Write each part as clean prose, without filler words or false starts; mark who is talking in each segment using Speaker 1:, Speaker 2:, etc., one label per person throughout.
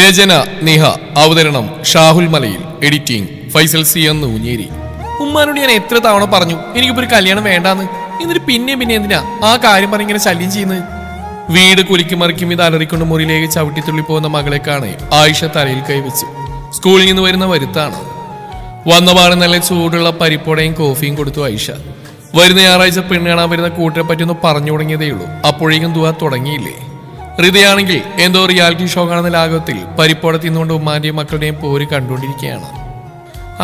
Speaker 1: രചന നിഹ, അവതരണം ഷാഹുൽ മലയിൽ, editing Faisal C എന്ന് ഊഞ്ഞേരി. ഉമ്മാനോട് ഞാൻ എത്ര തവണ പറഞ്ഞു എനിക്കിപ്പോ ഒരു കല്യാണം വേണ്ടാന്ന്. എന്നിട്ട് പിന്നെ എന്തിനാ ആ കാര്യം പറഞ്ഞിങ്ങനെ ശല്യം ചെയ്യുന്നത്? വീട് കുലിക്കും മറിക്കും ഇത് അലറിക്കൊണ്ട് മുറിയിലേക്ക് ചവിട്ടിത്തുള്ളി പോകുന്ന മകളെ കാണെ ആയിഷ തലയിൽ കൈവച്ചു. സ്കൂളിൽ നിന്ന് വരുന്ന വരുത്താണ്. വന്നപാട് നല്ല ചൂടുള്ള പരിപ്പോടയും കോഫിയും കൊടുത്തു ആയിഷ. വരുന്ന ഞായറാഴ്ച പെണ്ണ് കാണാൻ വരുന്ന കൂട്ടരെ പറ്റി ഒന്ന് പറഞ്ഞു തുടങ്ങിയതേ ഉള്ളൂ. അപ്പോഴേക്കും ദുആ തുടങ്ങിയില്ലേ? ഹൃദയാണെങ്കിൽ എന്തോ റിയാലിറ്റി ഷോ കാണുന്ന ലാഘവത്തിൽ പരിപ്പോടെ തിന്നുകൊണ്ട് ഉമ്മാന്റെയും മക്കളുടെയും പോര് കണ്ടുകൊണ്ടിരിക്കുകയാണ്.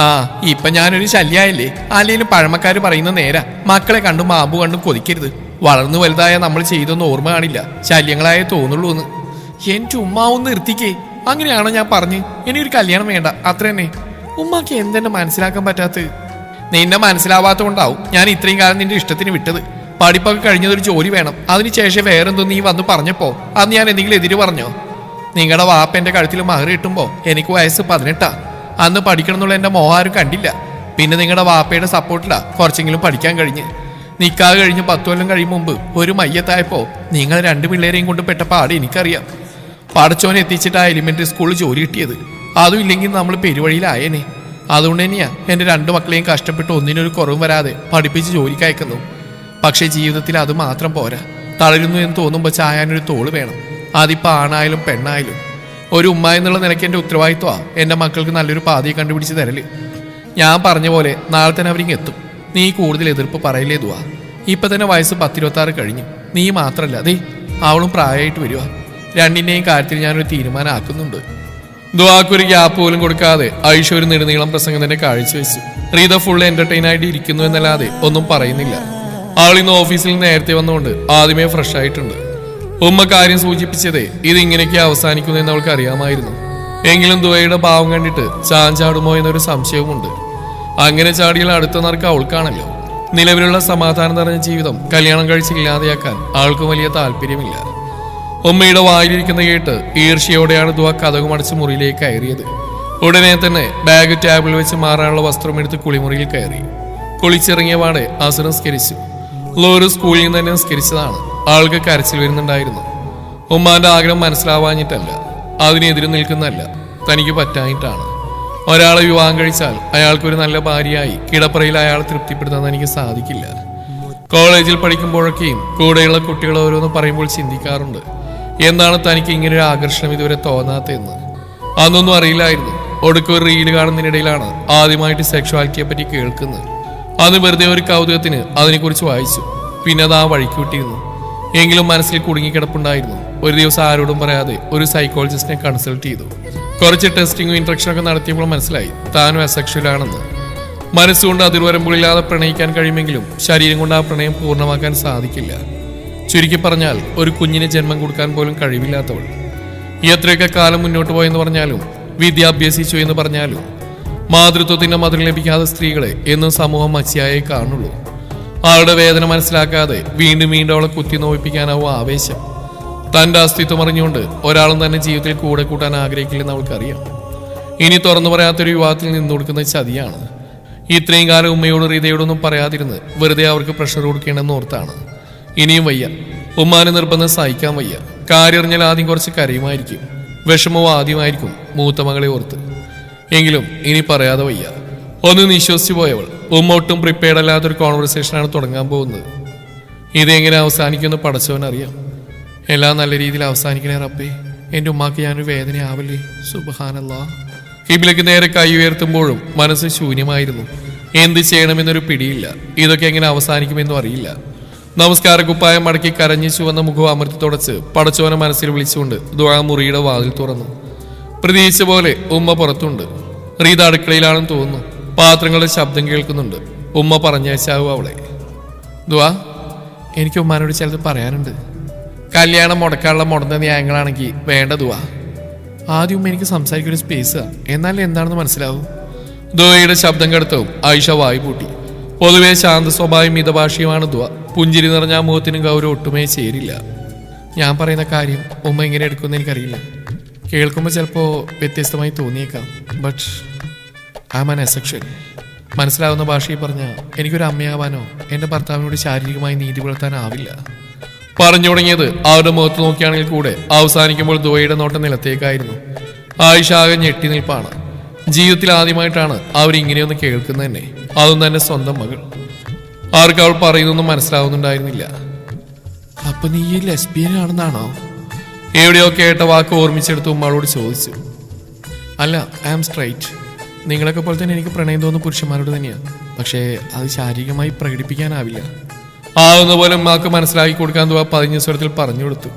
Speaker 1: ആ ഇപ്പൊ ഞാനൊരു ശല്യായില്ലേ? അല്ലെങ്കിലും പഴമക്കാര് പറയുന്ന നേരാ, മക്കളെ കണ്ടും മാമ്പു കണ്ടും കൊതിക്കരുത്. വളർന്നു വലുതായ നമ്മൾ ചെയ്തൊന്നും ഓർമ്മ കാണില്ല, ശല്യങ്ങളായേ തോന്നുള്ളൂ എന്ന്. എന്റെ ഉമ്മാവൊന്ന് നിർത്തിക്കേ. അങ്ങനെയാണോ ഞാൻ പറഞ്ഞു? എനിക്കൊരു കല്യാണം വേണ്ട, അത്ര തന്നെ. ഉമ്മാക്ക് എന്തെന്നെ മനസ്സിലാക്കാൻ പറ്റാത്ത? നിന്നെ മനസ്സിലാവാത്തതുകൊണ്ടാവും ഞാൻ ഇത്രയും കാലം നിന്റെ ഇഷ്ടത്തിന് വിട്ടത്. പഠിപ്പൊക്കെ കഴിഞ്ഞതൊരു ജോലി വേണം, അതിനുശേഷം വേറെന്തോ നീ വന്ന് പറഞ്ഞപ്പോ അന്ന് ഞാൻ എന്തെങ്കിലും എതിര് പറഞ്ഞോ? നിങ്ങളുടെ വാപ്പ എന്റെ കഴുത്തിൽ മഹർ കിട്ടുമ്പോ എനിക്ക് വയസ്സ് 18. അന്ന് പഠിക്കണം എന്നുള്ള എന്റെ മോഹാരും കണ്ടില്ല. പിന്നെ നിങ്ങളുടെ വാപ്പയുടെ സപ്പോർട്ടിലാ കുറച്ചെങ്കിലും പഠിക്കാൻ കഴിഞ്ഞ്. നിക്കാതെ കഴിഞ്ഞ് 10 കൊല്ലം കഴിയും മുമ്പ് ഒരു മയ്യത്തായപ്പോ നിങ്ങൾ 2 പിള്ളേരെയും കൊണ്ട് പെട്ട പാട് എനിക്കറിയാം. പഠിച്ചോനെ എത്തിച്ചിട്ട് ആ എലിമെന്ററി സ്കൂളിൽ ജോലി കിട്ടിയത്. അതും ഇല്ലെങ്കിൽ നമ്മൾ പെരുവഴിയിലായേനെ. അതുകൊണ്ട് തന്നെയാ എന്റെ 2 മക്കളെയും കഷ്ടപ്പെട്ട് ഒന്നിനൊരു കുറവും വരാതെ പഠിപ്പിച്ച് ജോലിക്ക് അയക്കുന്നു. പക്ഷെ ജീവിതത്തിൽ അത് മാത്രം പോരാ. തളരുന്നു എന്ന് തോന്നുമ്പോൾ ചായാനൊരു തോള് വേണം. അതിപ്പോ ആണായാലും പെണ്ണായാലും. ഒരു ഉമ്മ എന്നുള്ള നിലയ്ക്ക് എന്റെ ഉത്തരവാദിത്വമാണ് എന്റെ മക്കൾക്ക് നല്ലൊരു പാതയെ കണ്ടുപിടിച്ച് തരല്. ഞാൻ പറഞ്ഞ പോലെ നാളെ തന്നെ അവരിങ്ങ് എത്തും. നീ കൂടുതൽ എതിർപ്പ് പറയില്ലേ ദുആ. ഇപ്പൊ തന്നെ വയസ്സ് 10-26 കഴിഞ്ഞു. നീ മാത്രല്ല, അതെ അവളും പ്രായമായിട്ട് വരുക. രണ്ടിന്റെയും കാര്യത്തിൽ ഞാനൊരു തീരുമാനം ആക്കുന്നുണ്ട്. ദുആക്കൊരു ഗ്യാപ്പ് പോലും കൊടുക്കാതെ ആയിഷ ഒരു നെടുനീളം പ്രസംഗം തന്നെ കാഴ്ചവെച്ചു. റീത ഫുൾ എന്റർടൈൻ ആയിട്ട് ഇരിക്കുന്നു എന്നല്ലാതെ ഒന്നും പറയുന്നില്ല. ആളിന്ന് ഓഫീസിൽ നേരത്തെ വന്നുകൊണ്ട് ആദ്യമേ ഫ്രഷ് ആയിട്ടുണ്ട്. ഉമ്മ കാര്യം സൂചിപ്പിച്ചതേ ഇത് ഇങ്ങനെയൊക്കെ അവസാനിക്കുന്നെന്ന് അവൾക്ക് അറിയാമായിരുന്നു. എങ്കിലും ദുആയുടെ ഭാവം കണ്ടിട്ട് ചാഞ്ചാടുമോ എന്നൊരു സംശയവുമുണ്ട്. അങ്ങനെ ചാടിയാൽ അടുത്ത നറുക്ക് അവൾക്കാണല്ലോ. നിലവിലുള്ള സമാധാനം നിറഞ്ഞ ജീവിതം കല്യാണം കഴിച്ച് ഇല്ലാതെയാക്കാൻ ആൾക്കും വലിയ താല്പര്യമില്ല. ഉമ്മയുടെ വായിലിരിക്കുന്ന കേട്ട് ഈർഷ്യയോടെയാണ് ദുആ കതകുമടച്ച് മുറിയിലേക്ക് കയറിയത്. ഉടനെ തന്നെ ബാഗ് ടേബിളിൽ വെച്ച് മാറാനുള്ള വസ്ത്രം എടുത്ത് കുളിമുറിയിൽ കയറി. കുളിച്ചിറങ്ങിയ പാടെ അസർ നിസ്കരിച്ചു. ലോറ് സ്കൂളിൽ നിന്ന് തന്നെ നിസ്കരിച്ചതാണ്. ആൾക്ക് കരച്ചിൽ വരുന്നുണ്ടായിരുന്നു. ഉമ്മാന്റെ ആഗ്രഹം മനസ്സിലാവാഞ്ഞിട്ടല്ല, അതിനെതിരെ നിൽക്കുന്നതല്ല, തനിക്ക് പറ്റാഞ്ഞിട്ടാണ്. ഒരാളെ വിവാഹം കഴിച്ചാൽ അയാൾക്കൊരു നല്ല ഭാര്യയായി കിടപ്പറയിൽ അയാളെ തൃപ്തിപ്പെടുത്താൻ എനിക്ക് സാധിക്കില്ല. കോളേജിൽ പഠിക്കുമ്പോഴൊക്കെയും കൂടെയുള്ള കുട്ടികൾ ഓരോന്ന് പറയുമ്പോൾ ചിന്തിക്കാറുണ്ട്, എന്താണ് തനിക്ക് ഇങ്ങനൊരു ആകർഷണം ഇതുവരെ തോന്നാത്തതെന്ന്. അതൊന്നും അറിയില്ലായിരുന്നു. ഒടുക്കൊരു റീല് കാണുന്നതിനിടയിലാണ് ആദ്യമായിട്ട് സെക്ഷുവാലിറ്റിയെ പറ്റി കേൾക്കുന്നത്. അന്ന് വെറുതെ ഒരു കൗതുകത്തിന് അതിനെക്കുറിച്ച് വായിച്ചു. പിന്നെ അത് ആ വഴിക്ക് വിട്ടിരുന്നു. എങ്കിലും മനസ്സിൽ കുടുങ്ങിക്കിടപ്പുണ്ടായിരുന്നു. ഒരു ദിവസം ആരോടും പറയാതെ ഒരു സൈക്കോളജിസ്റ്റിനെ കൺസൾട്ട് ചെയ്തു. കുറച്ച് ടെസ്റ്റിങ്ങും ഇൻട്രക്ഷനൊക്കെ നടത്തിയപ്പോൾ മനസ്സിലായി താനും അസെക്ഷുവലാണെന്ന്. മനസ്സുകൊണ്ട് അതിർവരമ്പുകളില്ലാതെ പ്രണയിക്കാൻ കഴിയുമെങ്കിലും ശരീരം കൊണ്ട് ആ പ്രണയം പൂർണ്ണമാക്കാൻ സാധിക്കില്ല. ചുരുക്കി പറഞ്ഞാൽ ഒരു കുഞ്ഞിന് ജന്മം കൊടുക്കാൻ പോലും കഴിവില്ലാത്തവൾ. എത്രയൊക്കെ കാലം മുന്നോട്ട് പോയെന്ന് പറഞ്ഞാലും വിദ്യ അഭ്യസിച്ചു എന്ന് പറഞ്ഞാലും മാതൃത്വത്തിന്റെ മധുരം ലഭിക്കാത്ത സ്ത്രീകളെ എന്നും സമൂഹം മച്ചിയായി കാണുള്ളൂ. അവളുടെ വേദന മനസ്സിലാക്കാതെ വീണ്ടും വീണ്ടും അവളെ കുത്തി നോവിപ്പിക്കാനാവും ആവേശം. തന്റെ അസ്തിത്വം അറിഞ്ഞുകൊണ്ട് ഒരാളും തന്നെ ജീവിതത്തിൽ കൂടെ കൂട്ടാൻ ആഗ്രഹിക്കില്ലെന്ന് അവൾക്കറിയാം. ഇനി തുറന്നു പറയാത്തൊരു വിവാഹത്തിൽ നിന്നു കൊടുക്കുന്ന ചതിയാണ്. ഇത്രയും കാലം ഉമ്മയോട് ഹൃദയോടൊന്നും പറയാതിരുന്ന് വെറുതെ അവർക്ക് പ്രഷർ കൊടുക്കേണ്ടെന്ന് ഓർത്താണ്. ഇനിയും വയ്യ. ഉമ്മാനെ നിർബന്ധം സഹിക്കാൻ വയ്യ. കാര്യറിഞ്ഞാൽ ആദ്യം കുറച്ച് കരയുമായിരിക്കും, വിഷമവും ആദ്യമായിരിക്കും മൂത്ത മകളെ ഓർത്ത്. എങ്കിലും ഇനി പറയാതെ വയ്യ. ഒന്ന് നിശ്വസിച്ചു പോയവൾ ഉമ്മ ഒട്ടും പ്രിപ്പയർഡ് അല്ലാത്തൊരു കോൺവെർസേഷനാണ് തുടങ്ങാൻ പോകുന്നത്. ഇതെങ്ങനെ അവസാനിക്കുമെന്ന് പടച്ചവനറിയാം. എല്ലാം നല്ല രീതിയിൽ അവസാനിക്കണേ റബ്ബേ. എൻ്റെ ഉമ്മാക്ക് ഞാനൊരു വേദനയാവല്ലേ. സുബ്ഹാനല്ലാഹ്. ഖിബ്ലയ്ക്ക് നേരെ കൈ ഉയർത്തുമ്പോഴും മനസ്സ് ശൂന്യമായിരുന്നു. എന്ത് ചെയ്യണമെന്നൊരു പിടിയില്ല. ഇതൊക്കെ എങ്ങനെ അവസാനിക്കുമെന്നും അറിയില്ല. നമസ്കാര കുപ്പായം മടക്കി കരഞ്ഞു ചുവന്ന മുഖം അമർത്തി തുടച്ച് പടച്ചവനെ മനസ്സിൽ വിളിച്ചുകൊണ്ട് ദുആ മുറിയുടെ വാതിൽ തുറന്നു. പ്രതീക്ഷിച്ച പോലെ ഉമ്മ പുറത്തുണ്ട്. റീത അടുക്കളയിലാണെന്ന് തോന്നുന്നു. പാത്രങ്ങളുടെ ശബ്ദം കേൾക്കുന്നുണ്ട്. ഉമ്മ പറഞ്ഞയച്ചാവും അവളെ. ദുആ, എനിക്ക് ഉമ്മാനോട് ചിലത് പറയാനുണ്ട്. കല്യാണം മുടക്കാനുള്ള മുടന്ന ന്യായങ്ങളാണെങ്കിൽ വേണ്ട ദുആ. ആദ്യം ഉമ്മ എനിക്ക് സംസാരിക്കൊരു സ്പേസ്, എന്നാലും എന്താണെന്ന് മനസ്സിലാവും. ദുആയുടെ ശബ്ദം കേട്ടതും ആയിഷ വായു പൂട്ടി. പൊതുവെ ശാന്ത സ്വഭാവം മിതഭാഷയുമാണ് ദുആ. പുഞ്ചിരി നിറഞ്ഞ ആ മുഖത്തിനും ഗൗരവം ഒട്ടുമേ ചേരില്ല. ഞാൻ പറയുന്ന കാര്യം ഉമ്മ എങ്ങനെ എടുക്കുമെന്ന് എനിക്കറിയില്ല. കേൾക്കുമ്പോൾ ചിലപ്പോൾ വ്യത്യസ്തമായി തോന്നിയേക്കാം. But I am an asexual. മനസ്സിലാവുന്ന ഭാഷയിൽ പറഞ്ഞാൽ എനിക്കൊരു അമ്മയാവാനോ എൻ്റെ ഭർത്താവിനോട് ശാരീരികമായി നീതി പുലർത്താനാവില്ല. പറഞ്ഞു തുടങ്ങിയത് അവരുടെ മുഖത്ത് നോക്കിയാണെങ്കിൽ കൂടെ അവസാനിക്കുമ്പോൾ ദുആയുടെ നോട്ടം നിലത്തേക്കായിരുന്നു. ആയിഷ ആകെ ഞെട്ടി നിൽപ്പാണ്. ജീവിതത്തിൽ ആദ്യമായിട്ടാണ് അവരിങ്ങനെയൊന്ന് കേൾക്കുന്നത് തന്നെ, അതും തന്നെ സ്വന്തം മകൾ. ആർക്കും അവൾ പറയുന്നൊന്നും മനസ്സിലാവുന്നുണ്ടായിരുന്നില്ല. അപ്പൊ നീ ലെസ്ബിയൻ ആണെന്നാണോ? എവിടെയോ കേട്ട വാക്ക് ഓർമ്മിച്ചെടുത്ത് ഉമ്മയോട് ചോദിച്ചു. അല്ല, ഐ ആം സ്ട്രൈറ്റ്. നിങ്ങളൊക്കെ പോലെ തന്നെ എനിക്ക് പ്രണയം തോന്നുന്ന പുരുഷന്മാരോട് തന്നെയാണ്. പക്ഷേ അത് ശാരീരികമായി പ്രകടിപ്പിക്കാനാവില്ല. ആവുന്ന പോലെ ഉമ്മാക്ക് മനസ്സിലാക്കി കൊടുക്കാൻ ദുആ പതിഞ്ഞ സ്വരത്തിൽ പറഞ്ഞു കൊടുത്തു.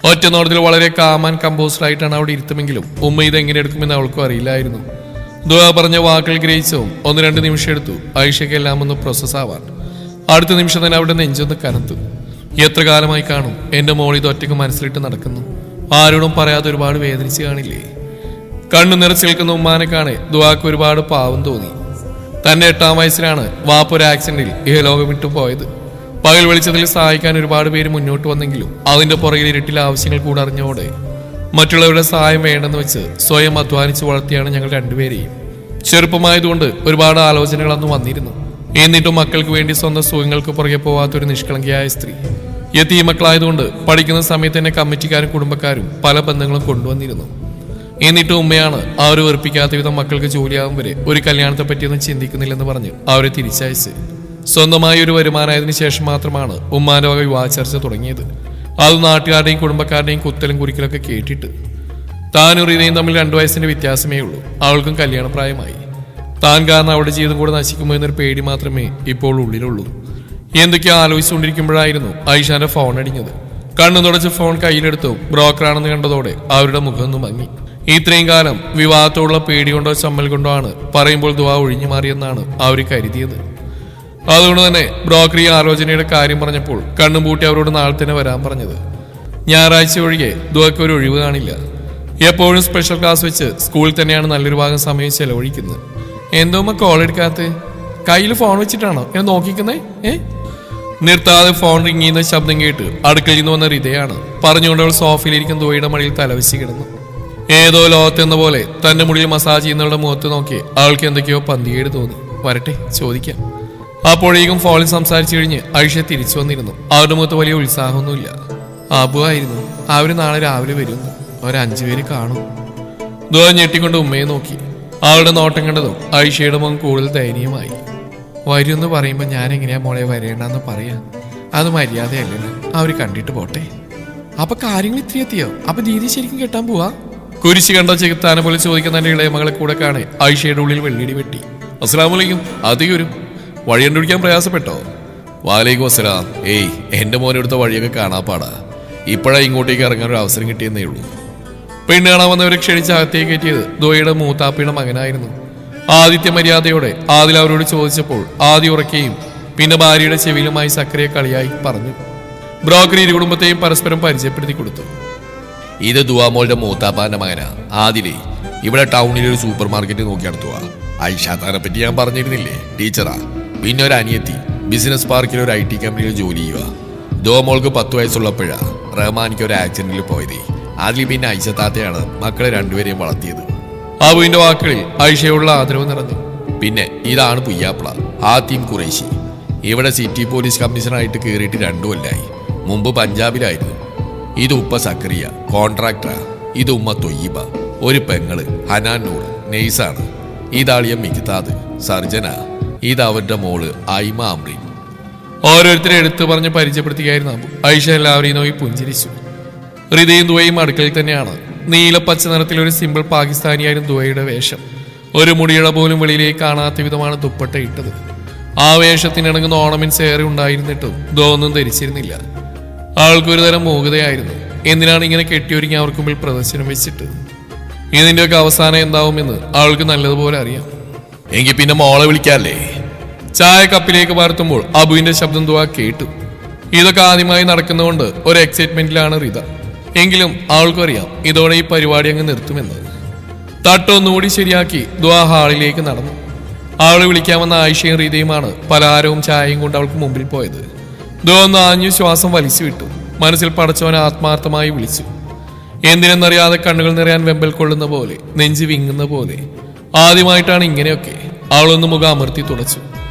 Speaker 1: ഒറ്റ നോട്ടത്തിൽ വളരെ കാം ആൻഡ് കമ്പോസ്ഡ് ആയിട്ടാണ് അവിടെ ഇരുത്തുമെങ്കിലും ഉമ്മ ഇതെങ്ങനെ എടുക്കുമെന്ന് അവൾക്കും അറിയില്ലായിരുന്നു. ദുആ പറഞ്ഞ വാക്കുകൾ ഗ്രഹിച്ചവും 1-2 നിമിഷം എടുത്തു ആയിഷയ്ക്ക് എല്ലാം ഒന്ന് പ്രോസസ് ആവാൻ. അടുത്ത നിമിഷം തന്നെ അവിടെ നെഞ്ചൊന്ന് കനത്തു. എത്ര കാലമായി കാണും എന്റെ മോൾ ഇത് ഒറ്റയ്ക്ക് മനസ്സിലിട്ട് നടക്കുന്നു. ആരോടും പറയാതെ ഒരുപാട് വേദനിച്ച് കാണില്ലേ? കണ്ണു നിറച്ച് നിൽക്കുന്ന ഉമ്മാനെ കാണെ ദുആക്ക് ഒരുപാട് പാവം തോന്നി. തന്റെ 8ാം വയസ്സിലാണ് വാപ്പ ഒരു ആക്സിഡന്റിൽ ഇഹലോകം വിട്ടു പോയത്. പകൽ വെളിച്ചത്തിൽ സഹായിക്കാൻ ഒരുപാട് പേര് മുന്നോട്ട് വന്നെങ്കിലും അതിന്റെ പുറകിൽ ഇരുട്ടിലെ ആവശ്യങ്ങൾ കൂടെ അറിഞ്ഞോടെ മറ്റുള്ളവരുടെ സഹായം വേണ്ടെന്ന് വെച്ച് സ്വയം അധ്വാനിച്ച് വളർത്തിയാണ് ഞങ്ങൾ രണ്ടുപേരെയും. ചെറുപ്പമായതുകൊണ്ട് ഒരുപാട് ആലോചനകൾ അന്ന് വന്നിരുന്നു. എന്നിട്ടും മക്കൾക്ക് വേണ്ടി സ്വന്തം സുഖങ്ങൾക്ക് പുറകെ പോവാത്തൊരു നിഷ്കളങ്കിയായ സ്ത്രീ. യതീം മക്കളായതുകൊണ്ട് പഠിക്കുന്ന സമയത്ത് തന്നെ കമ്മിറ്റിക്കാരും കുടുംബക്കാരും പല ബന്ധങ്ങളും കൊണ്ടുവന്നിരുന്നു. എന്നിട്ടും ഉമ്മയാണ് അവരെ വെറുപ്പിക്കാത്ത വിധം മക്കൾക്ക് ജോലിയാകും വരെ ഒരു കല്യാണത്തെ പറ്റിയൊന്നും ചിന്തിക്കുന്നില്ലെന്ന് പറഞ്ഞ് അവരെ തിരിച്ചയച്ച് സ്വന്തമായി ഒരു വരുമാനമായതിനു ശേഷം മാത്രമാണ് ഉമ്മാന്റെ വക വിവാഹ ചർച്ച തുടങ്ങിയത്. അത് നാട്ടുകാരുടെയും കുടുംബക്കാരുടെയും കുത്തലും കുറിക്കലൊക്കെ കേട്ടിട്ട്. താനും റീതയും തമ്മിൽ 2 വയസ്സിന്റെ വ്യത്യാസമേ ഉള്ളൂ. അവൾക്കും കല്യാണപ്രായമായി. താൻ കാരണം അവളുടെ ജീവിതം കൂടെ നശിക്കുമോ എന്നൊരു പേടി മാത്രമേ ഇപ്പോൾ ഉള്ളിലുള്ളൂ. എന്തൊക്കെയോ ആലോചിച്ചുകൊണ്ടിരിക്കുമ്പോഴായിരുന്നു ആയിഷാന്റെ ഫോൺ അടിഞ്ഞത്. കണ്ണു തുടച്ച് ഫോൺ കയ്യിലെടുത്തു ബ്രോക്കറാണെന്ന് കണ്ടതോടെ അവരുടെ മുഖം ഒന്ന് മങ്ങി. ഇത്രയും കാലം വിവാഹത്തോടുള്ള പേടി കൊണ്ടോ ചമ്മൽ കൊണ്ടോ ആണ് പറയുമ്പോൾ ദുആ ഒഴിഞ്ഞു മാറിയെന്നാണ് അവർ കരുതിയത്. അതുകൊണ്ട് തന്നെ ബ്രോക്കർ ഈ ആലോചനയുടെ കാര്യം പറഞ്ഞപ്പോൾ കണ്ണും പൂട്ടി അവരോട് നാളെ തന്നെ വരാൻ പറഞ്ഞത്. ഞായറാഴ്ച ഒഴികെ ദുആക്ക് ഒരു ഒഴിവ് കാണില്ല. എപ്പോഴും സ്പെഷ്യൽ ക്ലാസ് വെച്ച് സ്കൂളിൽ തന്നെയാണ് നല്ലൊരു ഭാഗം സമയം ചെലവഴിക്കുന്നത്. എന്തോമ്മ കോൾ എടുക്കാത്ത? കയ്യിൽ ഫോൺ വെച്ചിട്ടാണോ എന്നെ നോക്കിക്കുന്നേ? നിർത്താതെ ഫോൺ റിങ് ചെയ്യുന്ന ശബ്ദം കേട്ട് അടുക്കളയിൽ നിന്ന് വന്ന ഹൃദയാണ്. പറഞ്ഞുകൊണ്ട് അവൾ സോഫയിലിരിക്കുന്ന ദുആയുടെ മടിയിൽ തലവെച്ച് കിടന്നു. ഏതോ ലോകത്തെന്ന പോലെ തന്റെ മുടിയിൽ മസാജ് ചെയ്യുന്നവരുടെ മുഖത്ത് നോക്കി അവൾക്ക് എന്തൊക്കെയോ പന്തികേട് തോന്നി. വരട്ടെ, ചോദിക്കാം. അപ്പോഴേക്കും ഫോണിൽ സംസാരിച്ചു കഴിഞ്ഞ് ആയിഷ തിരിച്ചു വന്നിരുന്നു. അവരുടെ മുഖത്ത് വലിയ ഉത്സാഹമൊന്നുമില്ല. അബുവായിരുന്നു. അവര് നാളെ രാവിലെ വരുന്നു. 5 പേര് കാണും. ദുആ ഞെട്ടിക്കൊണ്ട് ഉമ്മയെ നോക്കി. അവളുടെ നോട്ടം കണ്ടതും ആയിഷയുടെ മുഖം കൂടുതൽ ദയനീയമായി. വരുമെന്ന് പറയുമ്പോൾ ഞാൻ എങ്ങനെയാ മോളെ വരേണ്ടെന്ന് പറയാം? അത് മര്യാദയല്ലല്ലോ. അവര് കണ്ടിട്ട് പോട്ടെ. അപ്പൊ കാര്യങ്ങൾ ഇത്തിരി എത്തിയോ? അപ്പൊ ദീദി ശരിക്കും കെട്ടാൻ പോവാ? കുരിശ് കണ്ട ചെകുത്താനെ പോലെ ചോദിക്കുന്ന തന്റെ ഇളയ മകളെ കൂടെ കാണെ ആയിഷയുടെ ഉള്ളിൽ വെള്ളിടി വെട്ടി. അസ്സലാമലൈക്കും. അധികം വഴി കണ്ടുപിടിക്കാൻ പ്രയാസപ്പെട്ടോ? വാലൈക്കും അസ്സലാം. ഏയ്, എന്റെ മോനെടുത്ത വഴിയൊക്കെ കാണാപ്പാടാ. ഇപ്പോഴാ ഇങ്ങോട്ടേക്ക് ഇറങ്ങാൻ ഒരു അവസരം കിട്ടിയെന്നേ ഉള്ളൂ. പെണ്ണ് കാണാൻ വന്നവരെ ക്ഷണിച്ച് അകത്തേക്ക് കയറ്റിയത് ദുആയുടെ മൂത്താപ്പയുടെ മകനായിരുന്നു. ആദിത്യ മര്യാദയോടെ ആദിൽ അവരോട് ചോദിച്ചപ്പോൾ ആദ്യം ഉറക്കുകയും പിന്നെ ഭാര്യയുടെ ചെവിയിലുമായി സക്കറിയെ കളിയായി പറഞ്ഞു. ബ്രോക്കർ ഇരു കുടുംബത്തെയും പരസ്പരം പരിചയപ്പെടുത്തി കൊടുത്തു. ഇത് ദുആമോളുടെ മൂത്താപ്പാന്റെ മകനാ ആദിലേ. ഇവിടെ ടൗണിൽ ഒരു സൂപ്പർ മാർക്കറ്റ് നോക്കി നടത്തുക. ഐഷാത്താനെ പറ്റി ഞാൻ പറഞ്ഞിരുന്നില്ലേ? ടീച്ചറാ. പിന്നെ ഒരു അനിയത്തി ബിസിനസ് പാർക്കിൽ ഒരു IT കമ്പനിയിൽ ജോലി ചെയ്യുക. ദുആമോൾക്ക് 10 വയസ്സുള്ളപ്പോഴാ റഹ്മാനിക്ക് ഒരു ആക്സിഡന്റിൽ പോയത്. അതിൽ പിന്നെ ഐഷത്താത്തയാണ് മക്കളെ 2 പേരെയും വളർത്തിയത്. അബുവിന്റെ വാക്കുകളിൽ ഐഷയുള്ള ആദരവ് നിറഞ്ഞു. പിന്നെ ഇതാണ് പുയ്യാപ്പിള ആത്തിം ഖുറൈശി. ഇവിടെ സിറ്റി പോലീസ് കമ്മീഷണറായിട്ട് കയറിയിട്ട് 2 കൊല്ലായി. മുമ്പ് പഞ്ചാബിലായിരുന്നു. ഇത് ഉപ്പ സക്കറിയ, കോൺട്രാക്ടറാ. ഇത് ഉമ്മ തൊയ്യിബ, ഒരു പെങ്ങള് ഹനാൻ നൂർ, നെയ്സാണ്. ഇതാളിയ മിക്താദ്, സർജന. ഇത് അവരുടെ മോള് ഐമ അമ്രീൻ. ഓരോരുത്തരെ എടുത്തു പറഞ്ഞ് പരിചയപ്പെടുത്തുകയായിരുന്നു അബു. ഐഷ എല്ലാവരെയും നോക്കി പുഞ്ചിരിച്ചു. ഹൃദയും ദുആയും അടുക്കളയിൽ തന്നെയാണ്. നീലപ്പച്ച നിറത്തിൽ ഒരു സിമ്പിൾ പാകിസ്ഥാനിയായിരുന്നു ദുആയുടെ വേഷം. ഒരു മുടിയിഴ പോലും വെളിയിലേക്ക് കാണാത്ത വിധമാണ് ദുപ്പട്ട ഇട്ടത്. ആ വേഷത്തിനിണങ്ങുന്ന ഓർണമെന്റ്സ് ഏറെ ഉണ്ടായിരുന്നിട്ടും ദുആ ധരിച്ചിരുന്നില്ല. ആൾക്കൊരു തരം മൂകതയായിരുന്നു. എന്തിനാണ് ഇങ്ങനെ കെട്ടിയൊരുങ്ങി അവർക്ക് മുമ്പിൽ പ്രദർശനം വെച്ചിട്ട്? ഇതിന്റെയൊക്കെ അവസാനം എന്താവുമെന്ന് ആൾക്ക് നല്ലതുപോലെ അറിയാം. എങ്കിൽ പിന്നെ മോളെ വിളിക്കാല്ലേ? ചായ കപ്പിലേക്ക് പകർത്തുമ്പോൾ അബുവിന്റെ ശബ്ദം ദുആ കേട്ടു. ഇതൊക്കെ ആദ്യമായി നടക്കുന്നതുകൊണ്ട് ഒരു എക്സൈറ്റ്മെന്റിലാണ് റിത. എങ്കിലും ആൾക്കും അറിയാം ഇതോടെ ഈ പരിപാടി അങ്ങ് നിർത്തുമെന്ന്. തട്ടൊന്നുകൂടി ശരിയാക്കി ദുആ ഹാളിലേക്ക് നടന്നു. അവളെ വിളിക്കാമെന്ന ആയിഷയും റീതയുമാണ് പലഹാരവും ചായയും കൊണ്ട് അവൾക്ക് മുമ്പിൽ പോയത്. ദുആ ഒന്ന് ആഞ്ഞു ശ്വാസം വലിച്ചു വിട്ടു. മനസ്സിൽ പടച്ചവനെ ആത്മാർത്ഥമായി വിളിച്ചു. എന്തിനെന്നറിയാതെ കണ്ണുകൾ നിറയാൻ വെമ്പൽ കൊള്ളുന്ന പോലെ, നെഞ്ചു വിങ്ങുന്ന പോലെ. ആദ്യമായിട്ടാണ് ഇങ്ങനെയൊക്കെ. അവളൊന്ന് മുഖം അമർത്തി തുടച്ചു.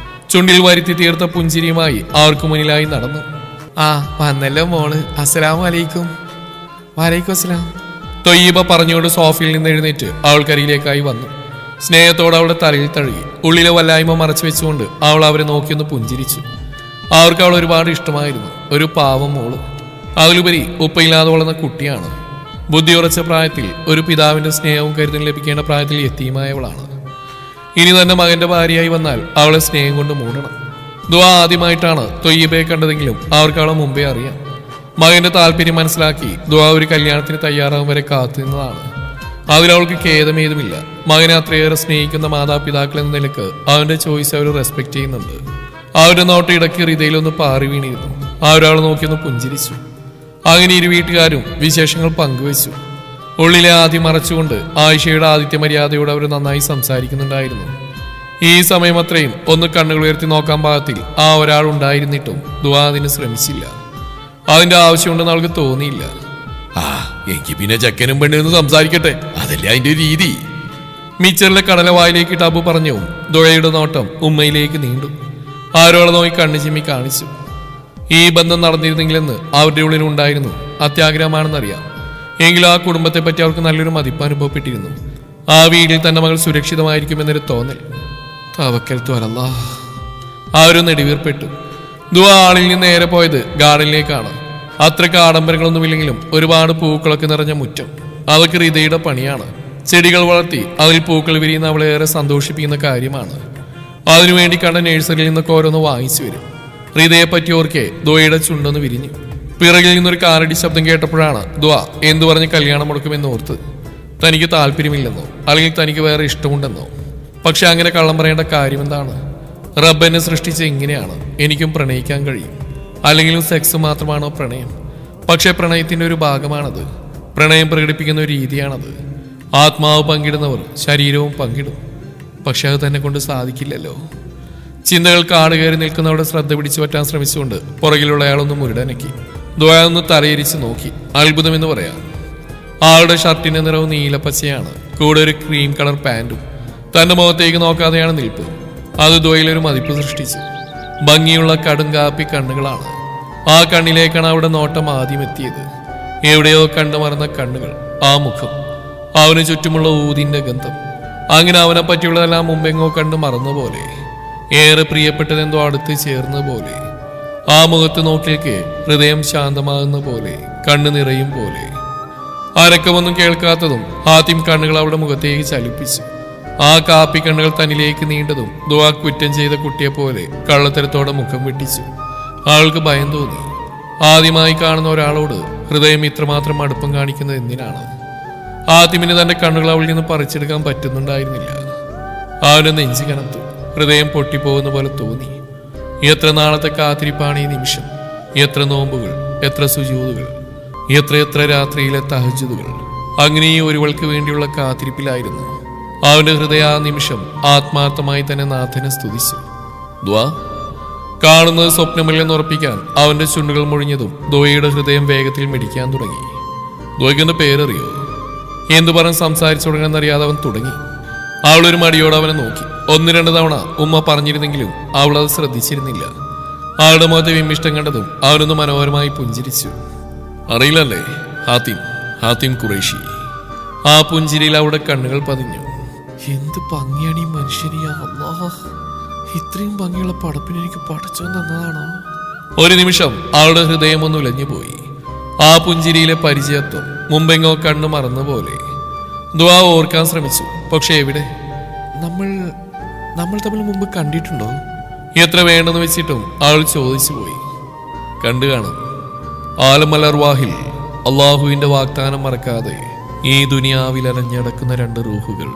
Speaker 1: ചുണ്ടിൽ വരുത്തി തീർത്ത പുഞ്ചിരിയുമായി അവർക്ക് മുന്നിലായി നടന്നു. ആ വന്നല്ലോ മോള്. അസ്സലാമു അലൈക്കും. വലൈക്കും അസ്സലാം. തൊയ്യബ പറഞ്ഞുകൊണ്ട് സോഫയിൽ നിന്ന് എഴുന്നേറ്റ് അവൾക്കരികിലേക്കായി വന്നു. സ്നേഹത്തോടെ അവളുടെ തലയിൽ തഴുകി ഉള്ളിലെ വല്ലായ്മ മറച്ചു വെച്ചുകൊണ്ട് അവൾ അവരെ നോക്കിയൊന്ന് പുഞ്ചിരിച്ചു. അവർക്ക് അവൾ ഒരുപാട് ഇഷ്ടമായിരുന്നു. ഒരു പാവം മോള്, അതിലുപരി ഉപ്പയില്ലാതെ വളർന്ന കുട്ടിയാണ്. ബുദ്ധിയുറച്ച പ്രായത്തിൽ ഒരു പിതാവിന്റെ സ്നേഹവും കരുതലും ലഭിക്കേണ്ട പ്രായത്തിൽ യത്തീമായവളാണ്. ഇനി തന്നെ മകന്റെ ഭാര്യയായി വന്നാൽ അവളെ സ്നേഹം കൊണ്ട് മൂടണം. ദുആ ആദ്യമായിട്ടാണ് തൊയ്യബയെ കണ്ടതെങ്കിലും അവർക്ക് അവളെ മുമ്പേ അറിയാം. മകന്റെ താല്പര്യം മനസ്സിലാക്കി ദുആ ഒരു കല്യാണത്തിന് തയ്യാറാവും വരെ കാത്തുനിന്നതാണ്. അതിലവൾക്ക് ഖേദമേതുമില്ല. മകനെ അത്രയേറെ സ്നേഹിക്കുന്ന മാതാപിതാക്കൾ എന്ന നിലക്ക് അവന്റെ ചോയ്സ് അവർ റെസ്പെക്ട് ചെയ്യുന്നുണ്ട്. അവരുടെ നോട്ട് ഇടയ്ക്ക് ഹൃദയിലൊന്ന് പാറി വീണിരുന്നു. അവരവളെ നോക്കിയൊന്ന് പുഞ്ചിരിച്ചു. അങ്ങനെ ഇരു വീട്ടുകാരും വിശേഷങ്ങൾ പങ്കുവച്ചു. ഉള്ളിലെ ആദ്യം മറച്ചുകൊണ്ട് ആയിഷയുടെ ആദിത്യ മര്യാദയോട് അവർ നന്നായി സംസാരിക്കുന്നുണ്ടായിരുന്നു. ഈ സമയം അത്രയും ഒന്ന് കണ്ണുകൾ ഉയർത്തി നോക്കാൻ പാകത്തിൽ ആ ഒരാൾ ഉണ്ടായിരുന്നിട്ടും ദുആ അതിന് ശ്രമിച്ചില്ല. അതിന്റെ ആവശ്യമുണ്ടെന്ന് അവൾക്ക് തോന്നിയില്ല. എനിക്ക് പിന്നെ ചെക്കനും പെണ്ണെന്ന് സംസാരിക്കട്ടെ, അതല്ലേ അതിന്റെ രീതി. മിച്ചറിലെ കടല വായിലേക്ക് ടബു പറഞ്ഞു. ദുആയുടെ നോട്ടം ഉമ്മയിലേക്ക് നീണ്ടു. ആരോളെ നോക്കി കണ്ണു ചിമ്മി കാണിച്ചു. ഈ ബന്ധം നടന്നിരുന്നെങ്കിലെന്ന് അവരുടെ ഉള്ളിൽ ഉണ്ടായിരുന്നു. അത്യാഗ്രഹമാണെന്നറിയാം. എങ്കിലും ആ കുടുംബത്തെ പറ്റി അവർക്ക് നല്ലൊരു മതിപ്പ് അനുഭവപ്പെട്ടിരുന്നു. ആ വീട്ടിൽ തന്നെ മകൾ സുരക്ഷിതമായിരിക്കുമെന്നൊരു തോന്നൽ. തവക്കൽത്തു അലല്ലാഹ്. അവരും നെടുവീർപ്പെട്ടു. ദുആ ആളിൽ നിന്ന് നേരെ പോയത് ഗാർഡനിലേക്കാണ്. അത്രയ്ക്ക് ആഡംബരങ്ങളൊന്നുമില്ലെങ്കിലും ഒരുപാട് പൂക്കളൊക്കെ നിറഞ്ഞ മുറ്റം. അതൊക്കെ ഹൃദയുടെ പണിയാണ്. ചെടികൾ വളർത്തി അതിൽ പൂക്കൾ വിരിയുന്ന അവളെ ഏറെ സന്തോഷിപ്പിക്കുന്ന കാര്യമാണ്. അതിനുവേണ്ടി കണ്ട നഴ്സറിയിൽ നിന്നൊക്കെ ഓരോന്ന് വാങ്ങിച്ചു വരും. ഹൃദയെ പറ്റി ഓർക്കെ ദുആയുടെ ചുണ്ടൊന്ന് വിരിഞ്ഞു. പിറകിൽ നിന്നൊരു കാറടി ശബ്ദം കേട്ടപ്പോഴാണ് ദുആ എന്തു പറഞ്ഞ് കല്യാണം മുടക്കുമെന്ന് ഓർത്ത്. തനിക്ക് താല്പര്യമില്ലെന്നോ അല്ലെങ്കിൽ തനിക്ക് വേറെ ഇഷ്ടമുണ്ടെന്നോ. പക്ഷെ അങ്ങനെ കള്ളം പറയേണ്ട കാര്യം എന്താണ്? റബ്ബ് എന്നെ സൃഷ്ടിച്ച ഇങ്ങനെയാണ്. എനിക്കും പ്രണയിക്കാൻ കഴിയും. അല്ലെങ്കിലും സെക്സ് മാത്രമാണോ പ്രണയം? പക്ഷെ പ്രണയത്തിന്റെ ഒരു ഭാഗമാണത്. പ്രണയം പ്രകടിപ്പിക്കുന്ന ഒരു രീതിയാണത്. ആത്മാവ് പങ്കിടുന്നവർ ശരീരവും പങ്കിടും. പക്ഷെ അത് തന്നെ കൊണ്ട് സാധിക്കില്ലല്ലോ. ചിന്തകൾ കാട് കയറി നിൽക്കുന്നവരുടെ ശ്രദ്ധ പിടിച്ചു പറ്റാൻ ശ്രമിച്ചുകൊണ്ട് പുറകിലുള്ള അയാളൊന്ന് മുരടനക്കി. ദുആ ഒന്ന് തലയിരിച്ച് നോക്കി. അത്ഭുതമെന്ന് പറയാം. ആളുടെ ഷർട്ടിന്റെ നിറവ് നീലപ്പച്ചയാണ്. കൂടെ ഒരു ക്രീം കളർ പാൻറ്റും. തന്റെ മുഖത്തേക്ക് നോക്കാതെയാണ് നിൽപ്പ്. അത് ദുആയിലൊരു മതിപ്പ് സൃഷ്ടിച്ചു. ഭംഗിയുള്ള കടുങ്കാപ്പി കണ്ണുകളാണ്. ആ കണ്ണിലേക്കാണ് അവിടെ നോട്ടം ആദ്യം എത്തിയത്. എവിടെയോ കണ്ടു മറന്ന കണ്ണുകൾ, ആ മുഖം, അവന് ചുറ്റുമുള്ള ഊതിന്റെ ഗന്ധം. അങ്ങനെ അവനെ പറ്റിയുള്ളതെല്ലാം മുമ്പെങ്ങോ കണ്ട് മറന്ന പോലെ, ഏറെ പ്രിയപ്പെട്ടതെന്തോ അടുത്ത് ചേർന്ന പോലെ. ആ മുഖത്ത് നോക്കിയേക്ക് ഹൃദയം ശാന്തമാകുന്ന പോലെ, കണ്ണു നിറയും പോലെ. അരക്കമൊന്നും കേൾക്കാത്തതും ആദ്യം കണ്ണുകൾ അവിടെ മുഖത്തേക്ക് ചലിപ്പിച്ചു. ആ കാപ്പി കണ്ണുകൾ തന്നിലേക്ക് നീണ്ടതും ദുആ കുറ്റം ചെയ്ത കുട്ടിയെ പോലെ കള്ളത്തരത്തോടെ മുഖം വെട്ടിച്ചു. ആൾക്ക് ഭയം തോന്നി. ആദ്യമായി കാണുന്ന ഒരാളോട് ഹൃദയം ഇത്രമാത്രം അടുപ്പം കാണിക്കുന്നത് എന്തിനാണ്? ആദ്യമിന് തന്റെ കണ്ണുകൾ അവളിൽ നിന്ന് പറിച്ചെടുക്കാൻ പറ്റുന്നുണ്ടായിരുന്നില്ല. അവന്റെ നെഞ്ചു കനത്തു. ഹൃദയം പൊട്ടിപ്പോകുന്ന പോലെ തോന്നി. എത്ര നാളത്തെ കാത്തിരിപ്പാണ് ഈ നിമിഷം. എത്ര നോമ്പുകൾ, എത്ര സുജൂദുകൾ, എത്രയെത്ര രാത്രിയിലെ തഹജ്ജുദുകൾ. അങ്ങനെ ഈ ഒരുവൾക്ക് വേണ്ടിയുള്ള കാത്തിരിപ്പിലായിരുന്നു അവന്റെ ഹൃദയ. ആ നിമിഷം ആത്മാർത്ഥമായി തന്നെ നാഥനെ സ്തുതിച്ചു. ദുആ കാണുന്നത് സ്വപ്നമില്ലെന്ന് ഉറപ്പിക്കാൻ അവന്റെ ചുണ്ടുകൾ മുഴിഞ്ഞതും ദുആയുടെ ഹൃദയം വേഗത്തിൽ മിടിക്കാൻ തുടങ്ങി. ദുആയ്ക്കെന്ന് പേരറിയോ? എന്തു പറഞ്ഞ് സംസാരിച്ചു തുടങ്ങുന്നറിയാതെ അവൻ തുടങ്ങി. അവളൊരു മടിയോടെ അവനെ നോക്കി. 1-2 തവണ ഉമ്മ പറഞ്ഞിരുന്നെങ്കിലും അവൾ അത് ശ്രദ്ധിച്ചിരുന്നില്ല. അവളുടെ മുഖത്തെ വിമ്മിഷ്ടം കണ്ടതും അവനൊന്ന് മനോഹരമായി പുഞ്ചിരിച്ചു. അറിയില്ലല്ലേ, ഹാത്തിം ഖുറൈശി. ആ പുഞ്ചിരിയിൽ അവളുടെ കണ്ണുകൾ പതിഞ്ഞു. എന്ത് ഭംഗിയാണ് ഈ മനുഷ്യനെ! അല്ലാഹ്, ഇത്രയും ഭംഗിയുള്ള പടപ്പിന് എനിക്ക് പടച്ചോൻ തന്നതാണോ? ഒരു നിമിഷം അവളുടെ ഹൃദയം ഒന്ന് ഉലഞ്ഞുപോയി. ആ പുഞ്ചിരിയിലെ പരിചയത്വം മുമ്പെങ്ങോ കണ്ണു മറന്നുപോലെ. ദുആ ഓർക്കാൻ ശ്രമിച്ചു. പക്ഷെ എവിടെ? നമ്മൾ തമ്മിൽ മുമ്പ് കണ്ടിട്ടുണ്ടോ? എത്ര വേണ്ടെന്ന് വെച്ചിട്ടും അവൾ ചോദിച്ചു പോയി. കണ്ടു കാണും. ആലമൽ അർവാഹിൽ അള്ളാഹുവിന്റെ വാഗ്ദാനം മറക്കാതെ ഈ ദുനിയാവിൽ അലഞ്ഞടക്കുന്ന 2 റൂഹുകൾ,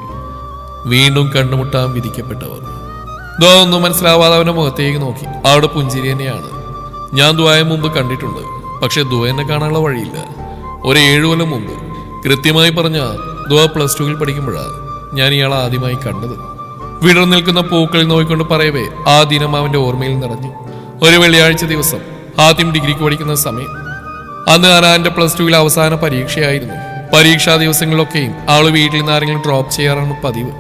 Speaker 1: വീണ്ടും കണ്ടുമുട്ടാൻ വിധിക്കപ്പെട്ടവർ. ദുആ ഒന്നും മനസ്സിലാവാതെ അവന്റെ മുഖത്തേക്ക് നോക്കി. അവിടെ പുഞ്ചിരി തന്നെയാണ്. ഞാൻ ദുആയെ മുമ്പ് കണ്ടിട്ടുണ്ട്. പക്ഷെ ദുആ എന്നെ കാണാനുള്ള വഴിയില്ല. ഒരു 7 കൊല്ലം മുമ്പ്, കൃത്യമായി പറഞ്ഞ ദുആ +2 പഠിക്കുമ്പോഴാണ് ഞാൻ ഇയാളെ ആദ്യമായി കണ്ടത്. വിടർന്നു നിൽക്കുന്ന പൂക്കളിൽ നോക്കിക്കൊണ്ട് പറയവേ ആ ദിനം അവന്റെ ഓർമ്മയിൽ നിറഞ്ഞു. ഒരു വെള്ളിയാഴ്ച ദിവസം, ആദ്യം ഡിഗ്രിക്ക് പഠിക്കുന്ന സമയം. അന്ന് അനാന്റെ +2 അവസാന പരീക്ഷയായിരുന്നു. പരീക്ഷാ ദിവസങ്ങളിലൊക്കെയും അവള് വീട്ടിൽ നിന്ന് ആരെങ്കിലും ഡ്രോപ്പ് ചെയ്യാറാണ് പതിവ്.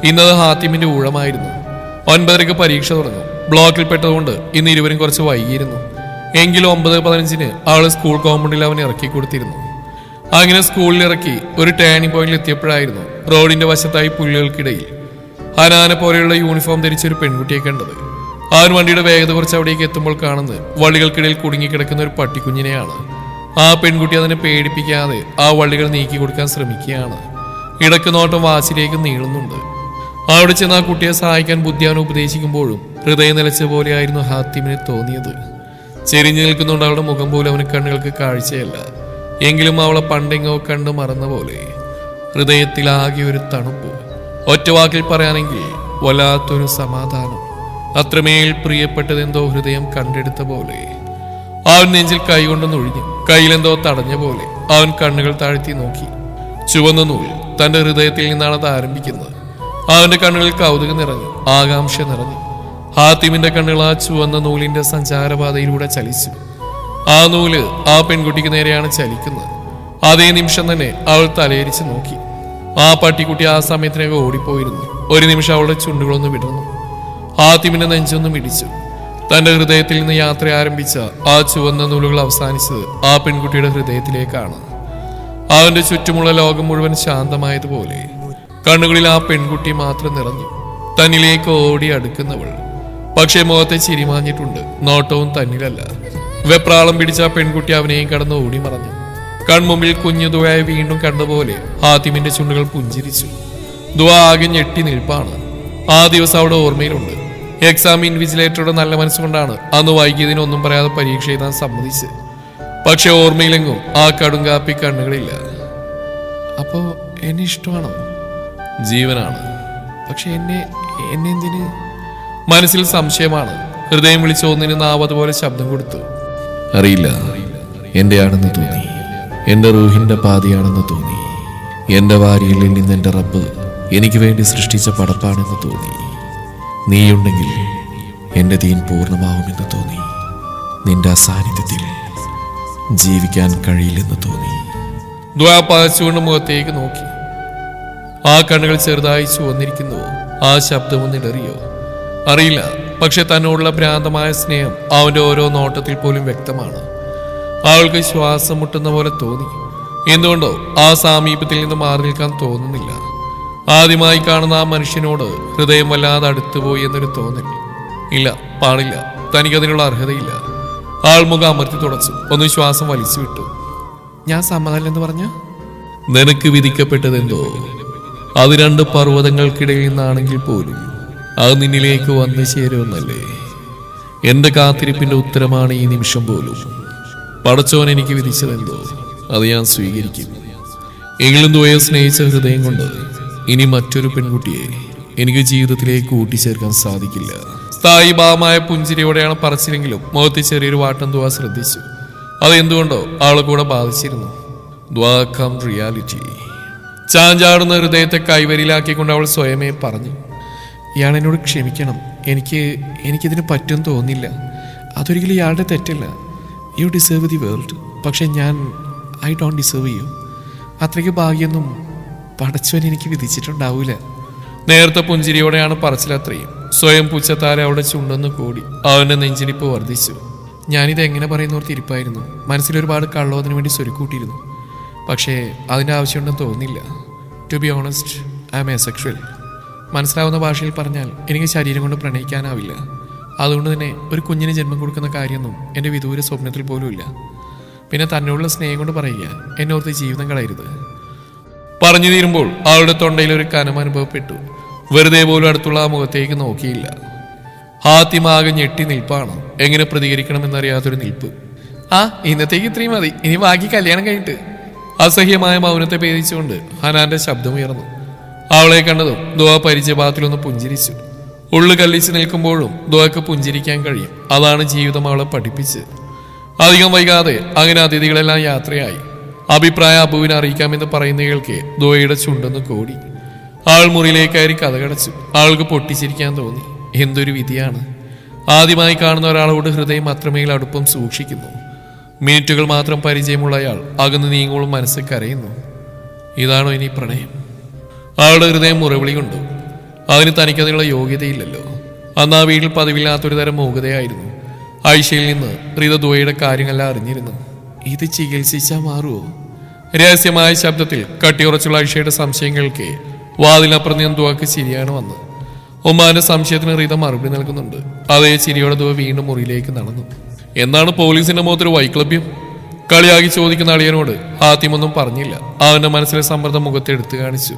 Speaker 1: ഇന്നത് ഹാത്തിമിന്റെ ഊഴമായിരുന്നു. 9:30 പരീക്ഷ തുടങ്ങും. ബ്ലോക്കിൽ പെട്ടതുകൊണ്ട് ഇന്ന് ഇരുവരും കുറച്ച് വൈകിയിരുന്നു. എങ്കിലും 9:15 അവള് സ്കൂൾ കോമ്പൗണ്ടിൽ അവൻ ഇറക്കി കൊടുത്തിരുന്നു. അങ്ങനെ സ്കൂളിലിറക്കി ഒരു ടേണിംഗ് പോയിന്റിൽ എത്തിയപ്പോഴായിരുന്നു റോഡിന്റെ വശത്തായി പുല്ലുകൾക്കിടയിൽ ഹനാനെ പോലെയുള്ള യൂണിഫോം ധരിച്ച ഒരു പെൺകുട്ടിയെ കണ്ടത്. അവൻ വണ്ടിയുടെ വേഗത കുറച്ച് അവിടേക്ക് എത്തുമ്പോൾ കാണുന്നത് വള്ളികൾക്കിടയിൽ കുടുങ്ങിക്കിടക്കുന്ന ഒരു പട്ടിക്കുഞ്ഞിനെയാണ്. ആ പെൺകുട്ടി അതിനെ പേടിപ്പിക്കാതെ ആ വള്ളികൾ നീക്കി കൊടുക്കാൻ ശ്രമിക്കുകയാണ്. ഇടക്ക് നോട്ടം വാസിലേക്ക് നീളുന്നുണ്ട്. അവിടെ ചെന്ന് ആ കുട്ടിയെ സഹായിക്കാൻ ബുദ്ധിയാൻ ഉപദേശിക്കുമ്പോഴും ഹൃദയം നിലച്ച പോലെയായിരുന്നു ഹാത്തിമിന് തോന്നിയത്. ചെരിഞ്ഞു നിൽക്കുന്നുണ്ട് അവളുടെ മുഖം പോലും അവന് കണ്ണുകൾക്ക് കാഴ്ചയല്ല. എങ്കിലും അവളെ പണ്ടെങ്ങോ കണ്ട് മറന്ന പോലെ ഹൃദയത്തിലാകെ ഒരു തണുപ്പ്. ഒറ്റവാക്കിൽ പറയാനെങ്കിൽ വല്ലാത്തൊരു സമാധാനം. അത്രമേൽ പ്രിയപ്പെട്ടതെന്തോ ഹൃദയം കണ്ടെടുത്ത പോലെ. അവൻ നെഞ്ചിൽ കൈകൊണ്ടൊന്നൊഴിഞ്ഞു. കയ്യിലെന്തോ തടഞ്ഞ പോലെ അവൻ കണ്ണുകൾ താഴ്ത്തി നോക്കി. ചുവന്ന നൂൽ തന്റെ ഹൃദയത്തിൽ നിന്നാണ് അത് ആരംഭിക്കുന്നത്. അവന്റെ കണ്ണുകളിൽ കൗതുകം നിറഞ്ഞു, ആകാംക്ഷ നിറഞ്ഞു. ഹാത്തിമിന്റെ കണ്ണുകൾ ആ ചുവന്ന നൂലിന്റെ സഞ്ചാരപാതയിലൂടെ ചലിച്ചു. ആ നൂല് ആ പെൺകുട്ടിക്ക് നേരെയാണ് ചലിക്കുന്നത്. അതേ നിമിഷം തന്നെ അവൾ തലയിരിച്ച് നോക്കി. ആ പട്ടിക്കുട്ടി ആ സമയത്തിനൊക്കെ ഓടിപ്പോയിരുന്നു. ഒരു നിമിഷം അവളുടെ ചുണ്ടുകളൊന്ന് വിടർന്നു. ഹാത്തിമിന്റെ നെഞ്ചൊന്നും ഇടിച്ചു. തന്റെ ഹൃദയത്തിൽ നിന്ന് യാത്ര ആരംഭിച്ച ആ ചുവന്ന നൂലുകൾ അവസാനിച്ചത് ആ പെൺകുട്ടിയുടെ ഹൃദയത്തിലേക്കാണ്. അവന്റെ ചുറ്റുമുള്ള ലോകം മുഴുവൻ ശാന്തമായതുപോലെ കണ്ണുകളിൽ ആ പെൺകുട്ടി മാത്രം നിറഞ്ഞു. തന്നിലേക്ക് ഓടി അടുക്കുന്നവൾ. പക്ഷേ മുഖത്തെ ചിരിമാഞ്ഞിട്ടുണ്ട്. നോട്ടവും തന്നിലല്ല. വെപ്രാളം പിടിച്ച ആ പെൺകുട്ടി അവനെയും കടന്ന് ഓടി മറഞ്ഞു. കൺമുമ്പിൽ കുഞ്ഞു ദുആയെ വീണ്ടും കണ്ടപോലെ ഹാത്തിമിന്റെ ചുണ്ടുകൾ പുഞ്ചിരിച്ചു. ദുആ ആകെ ഞെട്ടി നിൽപ്പാണ്. ആ ദിവസം അവിടെ ഓർമ്മയിലുണ്ട്. എക്സാം ഇൻവിജിലേറ്ററുടെ നല്ല മനസ്സുകൊണ്ടാണ് അന്ന് വൈകിയതിനൊന്നും പറയാതെ പരീക്ഷ എഴുതാൻ സമ്മതിച്ച്. പക്ഷെ ഓർമ്മയിലെങ്ങും ആ കടുങ്കാപ്പി കണ്ണുകളില്ല. അപ്പോ എന്നെ ഇഷ്ടമാണോ? ജീവനാണ്. പക്ഷെ എന്നെ എന്തിന്? മനസ്സിൽ സംശയമാണ്. ഹൃദയം വിളിച്ചോന്നിന് നാവ് അതുപോലെ ശബ്ദം കൊടുത്തു. അറിയില്ല. എന്റെ ആണെന്ന് തോന്നി. എന്റെ റൂഹിന്റെ പാതിയാണെന്ന് തോന്നി. എന്റെ വാരിയലിൽ നിന്ന് എന്റെ റബ്ബ് എനിക്ക് വേണ്ടി സൃഷ്ടിച്ച പടപ്പാണെന്ന് തോന്നി. നീയുണ്ടെങ്കിൽ എന്റെ ദീൻ പൂർണ്ണമാവുമെന്ന് തോന്നി. നിന്റെ അസാന്നിധ്യത്തിൽ ജീവിക്കാൻ കഴിയില്ലെന്ന് തോന്നി. ദ്വാ പകച്ചുകൊണ്ട് മുഖത്തേക്ക് നോക്കി. ആ കണ്ണുകൾ ചെറുതായി ചുവന്നിരിക്കുന്നു. ആ ശബ്ദമൊന്ന് ഇടറിയോ? അറിയില്ല. പക്ഷെ തന്നോടുള്ള ഭ്രാന്തമായ സ്നേഹം അവന്റെ ഓരോ നോട്ടത്തിൽ പോലും വ്യക്തമാണ്. അവൾക്ക് ശ്വാസം മുട്ടുന്ന പോലെ തോന്നി. എന്തുകൊണ്ടോ ആ സാമീപ്യത്തിൽ നിന്ന് മാറി നിൽക്കാൻ തോന്നുന്നില്ല. ആദ്യമായി കാണുന്ന ആ മനുഷ്യനോട് ഹൃദയം വല്ലാതെ അടുത്തുപോയി എന്നൊരു തോന്നൽ. ഇല്ല, പാടില്ല. തനിക്കതിനുള്ള അർഹതയില്ല. ആൾ മുഖം അമർത്തി തുടച്ചു. ഒന്ന് ശ്വാസം വലിച്ചു വിട്ടു. ഞാൻ സമ്മതല്ലെന്ന് പറഞ്ഞ? നിനക്ക് വിധിക്കപ്പെട്ടതെന്തോ അത് രണ്ട് പർവ്വതങ്ങൾക്കിടയിൽ നിന്നാണെങ്കിൽ പോലും അത് നിന്നിലേക്ക് വന്നു ചേരുമെന്നല്ലേ. എന്റെ കാത്തിരിപ്പിന്റെ ഉത്തരമാണ് ഈ നിമിഷം പോലും. പടച്ചോൻ എനിക്ക് വിധിച്ചതെന്തോ അത് ഞാൻ സ്വീകരിക്കും. എങ്കിലും ദ്വയെ സ്നേഹിച്ച ഹൃദയം കൊണ്ട് ഇനി മറ്റൊരു പെൺകുട്ടിയെ എനിക്ക് ജീവിതത്തിലേക്ക് കൂട്ടിച്ചേർക്കാൻ സാധിക്കില്ല. സ്ഥായിഭാവമായ പുഞ്ചിരിയോടെയാണ് പറച്ചിലെങ്കിലും മുഖത്ത് ചെറിയൊരു വാട്ടം ദ്വാ ശ്രദ്ധിച്ചു. അതെന്തുകൊണ്ടോ ആളെ കൂടെ ബാധിച്ചിരുന്നു. ദ്വാ കം റിയാലിറ്റി. ചാഞ്ചാടുന്ന ഹൃദയത്തെ കൈവരിയിലാക്കിക്കൊണ്ട് അവൾ സ്വയമേ പറഞ്ഞു. ഇയാൾ എന്നോട് ക്ഷമിക്കണം. എനിക്കിതിന് പറ്റുമെന്ന് തോന്നില്ല. അതൊരിക്കലും ഇയാളുടെ തെറ്റല്ല. U deserve the world. പക്ഷെ ഐ ഡോണ്ട് ഡിസേർവ് യു. അത്രയ്ക്ക് ഭാഗ്യമൊന്നും പടച്ചവൻ എനിക്ക് വിധിച്ചിട്ടുണ്ടാവൂല. നേരത്തെ പുഞ്ചിരിയോടെയാണ് പറച്ചിലത്രയും. സ്വയം പുച്ഛത്താരെ അവിടെ ചുണ്ടെന്ന് കൂടി. അവന്റെ നെഞ്ചിരിപ്പ് വർദ്ധിച്ചു. ഞാനിത് എങ്ങനെ പറയുന്നവർക്ക് ഇരിപ്പായിരുന്നു. മനസ്സിലൊരുപാട് കള്ളോതിനു വേണ്ടി സ്വരുക്കൂട്ടിയിരുന്നു. പക്ഷേ അതിൻ്റെ ആവശ്യമുണ്ടെന്ന് തോന്നില്ല. To be honest, I am asexual. മനസ്സിലാവുന്ന ഭാഷയിൽ പറഞ്ഞാൽ എനിക്ക് ശരീരം കൊണ്ട് പ്രണയിക്കാനാവില്ല. അതുകൊണ്ട് തന്നെ ഒരു കുഞ്ഞിന് ജന്മം കൊടുക്കുന്ന കാര്യമൊന്നും എൻ്റെ വിദൂര സ്വപ്നത്തിൽ പോലും ഇല്ല. പിന്നെ തന്നോടുള്ള സ്നേഹം കൊണ്ട് പറയുക, എന്നോർത്ത് ജീവിതം കളയരുത്. പറഞ്ഞു തീരുമ്പോൾ അവളുടെ തൊണ്ടയിൽ ഒരു കനം അനുഭവപ്പെട്ടു. വെറുതെ പോലും അടുത്തുള്ള ആ മുഖത്തേക്ക് നോക്കിയില്ല. ഹാത്തിമാകെ ഞെട്ടി നിൽപ്പാണ്. എങ്ങനെ പ്രതികരിക്കണമെന്നറിയാത്തൊരു നിൽപ്പ്. ഇന്നത്തേക്ക് ഇത്രയും മതി. ഇനി ബാക്കി കല്യാണം കഴിഞ്ഞിട്ട്. അസഹ്യമായ മൗനത്തെ ഭേദിച്ചുകൊണ്ട് ഹനാന്റെ ശബ്ദമുയർന്നു. അവളെ കണ്ടതും ദുആ പരിചയപാത്രത്തിലൊന്ന് പുഞ്ചിരിച്ചു. ഉള്ളു കല്ലിച്ച് നിൽക്കുമ്പോഴും ദുആക്ക് പുഞ്ചിരിക്കാൻ കഴിയും. അതാണ് ജീവിതം അവളെ പഠിപ്പിച്ച്. അധികം വൈകാതെ അങ്ങനെ അതിഥികളെല്ലാം യാത്രയായി. അഭിപ്രായം അബുവിനെ അറിയിക്കാമെന്ന് പറയുന്ന കേൾക്കെ ദുആയുടെ ചുണ്ടെന്ന് കോടി. ആൾ മുറിയിലേക്ക് കയറി കഥകടച്ചു. ആൾക്ക് പൊട്ടിച്ചിരിക്കാൻ തോന്നി. എന്തൊരു വിധിയാണ്. ആദ്യമായി കാണുന്ന ഒരാളോട് ഹൃദയം അത്രമേൽ അടുപ്പം സൂക്ഷിക്കുന്നു. മിനിറ്റുകൾ മാത്രം പരിചയമുള്ള അയാൾ അകന്ന് നീങ്ങോളും മനസ്സ് കരയുന്നു. ഇതാണോ ഇനി പ്രണയം? അവളുടെ ഹൃദയം മുറവിളി കൊണ്ടു. അതിന് തനിക്കതിനുള്ള യോഗ്യതയില്ലല്ലോ. അന്ന് ആ വീട്ടിൽ പതിവില്ലാത്തൊരു തരം മൂകതയായിരുന്നു. ആയിഷയിൽ നിന്ന് റിത ദുആയുടെ കാര്യങ്ങളെല്ലാം അറിഞ്ഞിരുന്നു. ഇത് ചികിത്സിച്ചാൽ മാറുമോ? രഹസ്യമായ ശബ്ദത്തിൽ കട്ടിയുറച്ചുള്ള ഐഷയുടെ സംശയങ്ങൾക്ക് വാതിലപ്പുറം നിന്ന് ദുവക്ക് ശരിയാണ് വന്നത്. ഉമ്മാന്റെ സംശയത്തിന് റീത മറുപടി നൽകുന്നുണ്ട്. അതേ ചിരിയോടെ ദുവ വീണ്ടും മുറിയിലേക്ക് നടന്നു. എന്താണ് പോലീസിന്റെ മുഖത്തൊരു വൈക്ലഭ്യം? കളിയാക്കി ചോദിക്കുന്ന അളിയനോട് ഹാത്തിമൊന്നും പറഞ്ഞില്ല. അവന്റെ മനസ്സിലെ സമ്മർദ്ദം മുഖത്ത് എടുത്തു കാണിച്ചു.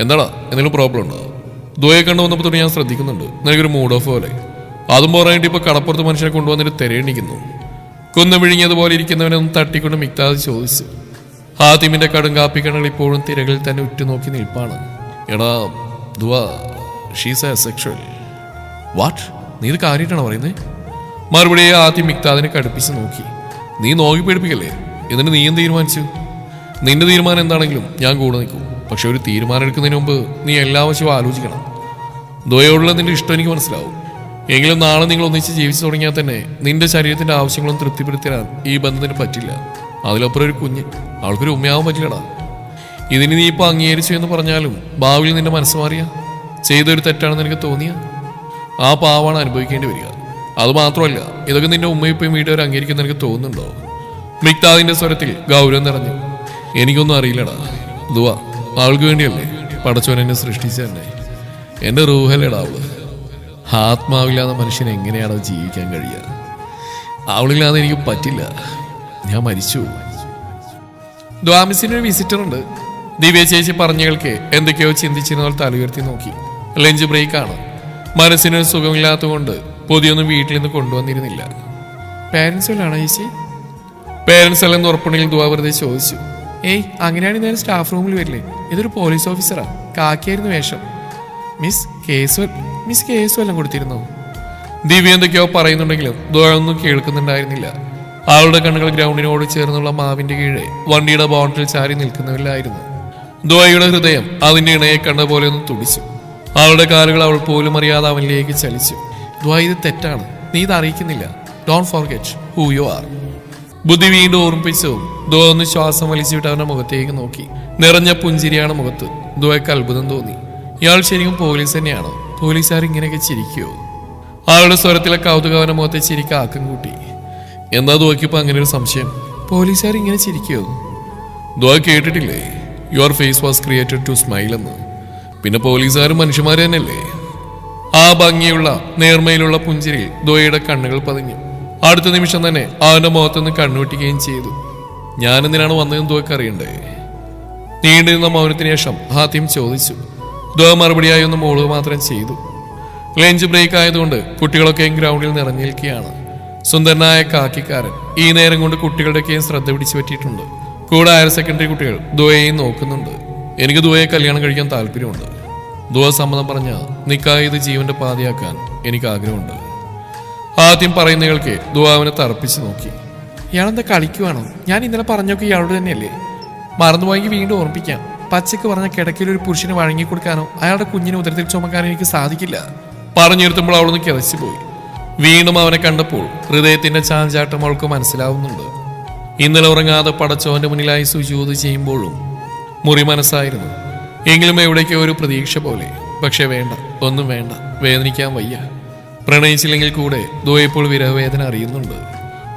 Speaker 1: എന്താടാ, എന്തെങ്കിലും പ്രോബ്ലം ഉണ്ടോ? ദുവയെ കണ്ടുവന്നപ്പോൾ തൊട്ട് ഞാൻ ശ്രദ്ധിക്കുന്നുണ്ട്, നിനക്കൊരു മൂഡ് ഓഫ് പോലെ. അതും പോരായിട്ട് ഇപ്പൊ കടപ്പുറത്ത് മനുഷ്യനെ കൊണ്ടുവന്നിട്ട് തെരയണിക്കുന്നു. കുന്നു വിഴുങ്ങിയതുപോലെ ഇരിക്കുന്നവനെ ഒന്ന് തട്ടിക്കൊണ്ട് മിക്താദ് ചോദിച്ചു. ഹാത്തിമിന്റെ കടും കാപ്പിക്കണകൾ ഇപ്പോഴും തിരകളിൽ തന്നെ ഉറ്റുനോക്കി നിൽപ്പാണ്. എടാ ദുവ, ഷീസ് എ സെക്ഷൽ. വാട്ട്? നീ ഇത് കാര്യമായിട്ടാണോ പറയുന്നത്? മറുപടിയെ ആദ്യം മിക്താദിനെ കടുപ്പിച്ച് നോക്കി. നീ നോക്കി പേടിപ്പിക്കല്ലേ? എന്നിട്ട് നീയും തീരുമാനിച്ചു? നിന്റെ തീരുമാനം എന്താണെങ്കിലും ഞാൻ കൂടെ നിൽക്കും. പക്ഷെ ഒരു തീരുമാനം എടുക്കുന്നതിന് മുമ്പ് നീ എല്ലാ വശവും ആലോചിക്കണം. ദുവയോടുള്ള നിന്റെ ഇഷ്ടം എനിക്ക് മനസ്സിലാവും. എങ്കിലും നാളെ നിങ്ങൾ ഒന്നിച്ച് ജീവിച്ചു തുടങ്ങിയാൽ തന്നെ നിന്റെ ശരീരത്തിന്റെ ആവശ്യങ്ങളും തൃപ്തിപ്പെടുത്തിയാൽ ഈ ബന്ധത്തിന് പറ്റില്ല. അതിലപ്പുറം ഒരു കുഞ്ഞ്, അവൾക്കൊരു ഉമ്മയാവാൻ പറ്റില്ലടാ. ഇതിന് നീ ഇപ്പൊ അംഗീകരിച്ചു എന്ന് പറഞ്ഞാലും ഭാവിയിൽ നിന്റെ മനസ്സ് മാറിയ ചെയ്തൊരു തെറ്റാണെന്ന് എനിക്ക് തോന്നിയ ആ പാവാണ് അനുഭവിക്കേണ്ടി വരിക. അതുമാത്രമല്ല, ഇതൊക്കെ നിന്റെ ഉമ്മയിപ്പയും വീട്ടുകാർ അംഗീകരിക്കുന്ന എനിക്ക് തോന്നുന്നുണ്ടോ? മിക്താദിന്റെ സ്വരത്തിൽ ഗൗരവം നിറഞ്ഞു. എനിക്കൊന്നും അറിയില്ലടാ ദുവ, ആൾക്ക് വേണ്ടിയല്ലേ പടച്ചോൻ എന്നെ സൃഷ്ടിച്ച തന്നെ. എന്റെ റൂഹല്ലേടാ അവള്. ആത്മാവില്ലാതെ മനുഷ്യൻ എങ്ങനെയാണോ ജീവിക്കാൻ കഴിയുക? അവളില്ലാതെ എനിക്ക് പറ്റില്ല. ഞാൻ മരിച്ചു. ദ്വാമിസിനൊരു വിസിറ്റർ ഉണ്ട്. ദിവ്യ ചേച്ചി പറഞ്ഞകൾക്ക് എന്തൊക്കെയോ ചിന്തിച്ചിരുന്നവർ തലയുയർത്തി നോക്കി. ലഞ്ച് ബ്രേക്കാണ്. മനസ്സിനൊരു സുഖമില്ലാത്തതുകൊണ്ട് പൊതിയൊന്നും വീട്ടിൽ നിന്ന് കൊണ്ടുവന്നിരുന്നില്ല. പേരൻസ് വല്ലാണോ ചേച്ചി? പേരൻസ് അല്ലെന്ന് ഉറപ്പുണ്ടെങ്കിൽ ദുവാ വെറുതെ ചോദിച്ചു. ഏയ്, അങ്ങനെയാണെങ്കിൽ ഞാൻ സ്റ്റാഫ് റൂമിൽ വരില്ലേ? ഇതൊരു പോലീസ് ഓഫീസറാ, കാക്കിയായിരുന്നു വേഷം. മിസ് കേസ് വല്ലതും കൊടുത്തിരുന്നോ? ദിവ്യ എന്തൊക്കെയോ പറയുന്നുണ്ടെങ്കിലും ദുവാ ഒന്നും കേൾക്കുന്നുണ്ടായിരുന്നില്ല. അവളുടെ കണ്ണുകൾ ഗ്രൗണ്ടിനോട് ചേർന്നുള്ള മാവിന്റെ കീഴെ വണ്ടിയുടെ ബൗണ്ടറിൽ ചാരി നിൽക്കുന്നവരിലായിരുന്നു. ദുവയുടെ ഹൃദയം അതിന്റെ ഇണയെ കണ്ട പോലെ ഒന്ന് തുടിച്ചു. അവളുടെ കാലുകൾ അവൾ പോലും അറിയാതെ അവനിലേക്ക് ചലിച്ചു. ദുവ, ഇത് തെറ്റാണ്, നീ ഇത് അറിയിക്കുന്നില്ല. Don't forget who you are. ബുദ്ധി വീണ്ടും ഓർമ്മിപ്പിച്ചു. ദുവ ഒന്ന് ശ്വാസം വലിച്ചുവിട്ട് അവന്റെ മുഖത്തേക്ക് നോക്കി. നിറഞ്ഞ പുഞ്ചിരിയാണ് മുഖത്ത്. ദുവയ്ക്ക് അത്ഭുതം തോന്നി. ഇയാൾ ശരിക്കും പോലീസ് തന്നെയാണോ? പോലീസുകാർ ഇങ്ങനെയൊക്കെ ചിരിക്കുവോ? അവളുടെ സ്വരത്തിലെ കൗതുകവന്റെ മുഖത്തെ ചിരിക്ക് ആക്കം കൂട്ടി. എന്താ ദുവയ്ക്കിപ്പോ അങ്ങനെ ഒരു സംശയം? പോലീസുകാർ ഇങ്ങനെ ചിരിക്കുവോ? ദുവ കേട്ടിട്ടില്ലേ, your face was created to smile എന്ന്? പിന്നെ പോലീസുകാരും മനുഷ്യന്മാർ തന്നെയല്ലേ? ആ ഭംഗിയുള്ള നേർമയിലുള്ള പുഞ്ചിരിയിൽ ദുവയുടെ കണ്ണുകൾ പതിഞ്ഞു. അടുത്ത നിമിഷം തന്നെ അവന്റെ മുഖത്തുനിന്ന് കണ്ണുവെട്ടിക്കുകയും ചെയ്തു. ഞാനെന്തിനാണ് വന്നതെന്ന് ദുവയ്ക്ക് അറിയണ്ടേ? നീണ്ടിരുന്ന മൗനത്തിന് ശേഷം ഹാത്തിം ചോദിച്ചു. ദുവ മറുപടിയായി ഒന്ന് മോളുക മാത്രം ചെയ്തു. ലഞ്ച് ബ്രേക്ക് ആയതുകൊണ്ട് കുട്ടികളൊക്കെയും ഗ്രൗണ്ടിൽ നിറഞ്ഞു നിൽക്കുകയാണ്. സുന്ദരനായ കാക്കിക്കാരൻ ഈ നേരം കൊണ്ട് കുട്ടികളുടെയൊക്കെയും ശ്രദ്ധ പിടിച്ചു പറ്റിയിട്ടുണ്ട്. കൂടെ ഹയർ സെക്കൻഡറി കുട്ടികൾ ദുവയെയും നോക്കുന്നുണ്ട്. എനിക്ക് ദുവയെ കല്യാണം കഴിക്കാൻ താല്പര്യമുണ്ട്. ദുവ സമ്മതം പറഞ്ഞ നിക്കാഹ് ഇത് ജീവന്റെ പാതയാക്കാൻ എനിക്ക് ആഗ്രഹമുണ്ട്. ആദ്യം പറയുന്നയാൾക്ക് ദുവ അവനെ തറപ്പിച്ച് നോക്കി. ഇയാളെന്താ കളിക്കുവാണോ? ഞാൻ ഇന്നലെ പറഞ്ഞൊക്കെ ഇയാളോട് തന്നെയല്ലേ? മറന്നുപോയെങ്കിൽ വീണ്ടും ഓർമ്മിപ്പിക്കാം. പച്ചക്ക് പറഞ്ഞ കിടക്കയിൽ ഒരു പുരുഷന് വഴങ്ങിക്കൊടുക്കാനോ അയാളുടെ കുഞ്ഞിനെ ഉദരത്തിൽ ചുമക്കാനോ എനിക്ക് സാധിക്കില്ല. പറഞ്ഞിരുത്തുമ്പോൾ അവളൊന്ന് കിതച്ചു പോയി. വീണ്ടും അവനെ കണ്ടപ്പോൾ ഹൃദയത്തിന്റെ ചാഞ്ചാട്ടം അവൾക്ക് മനസ്സിലാവുന്നുണ്ട്. ഇന്നലെ ഉറങ്ങാതെ പടച്ചോന്റെ മുന്നിലായി സുജൂദ് ചെയ്യുമ്പോഴും മുറി മനസ്സായിരുന്നു. എങ്കിലും എവിടേക്കോ ഒരു പ്രതീക്ഷ പോലെ. പക്ഷെ വേണ്ട, ഒന്നും വേണ്ട, വേദനിക്കാൻ വയ്യ. പ്രണയിച്ചില്ലെങ്കിൽ കൂടെ ദുവ ഇപ്പോൾ വിരഹവേദന അറിയുന്നുണ്ട്.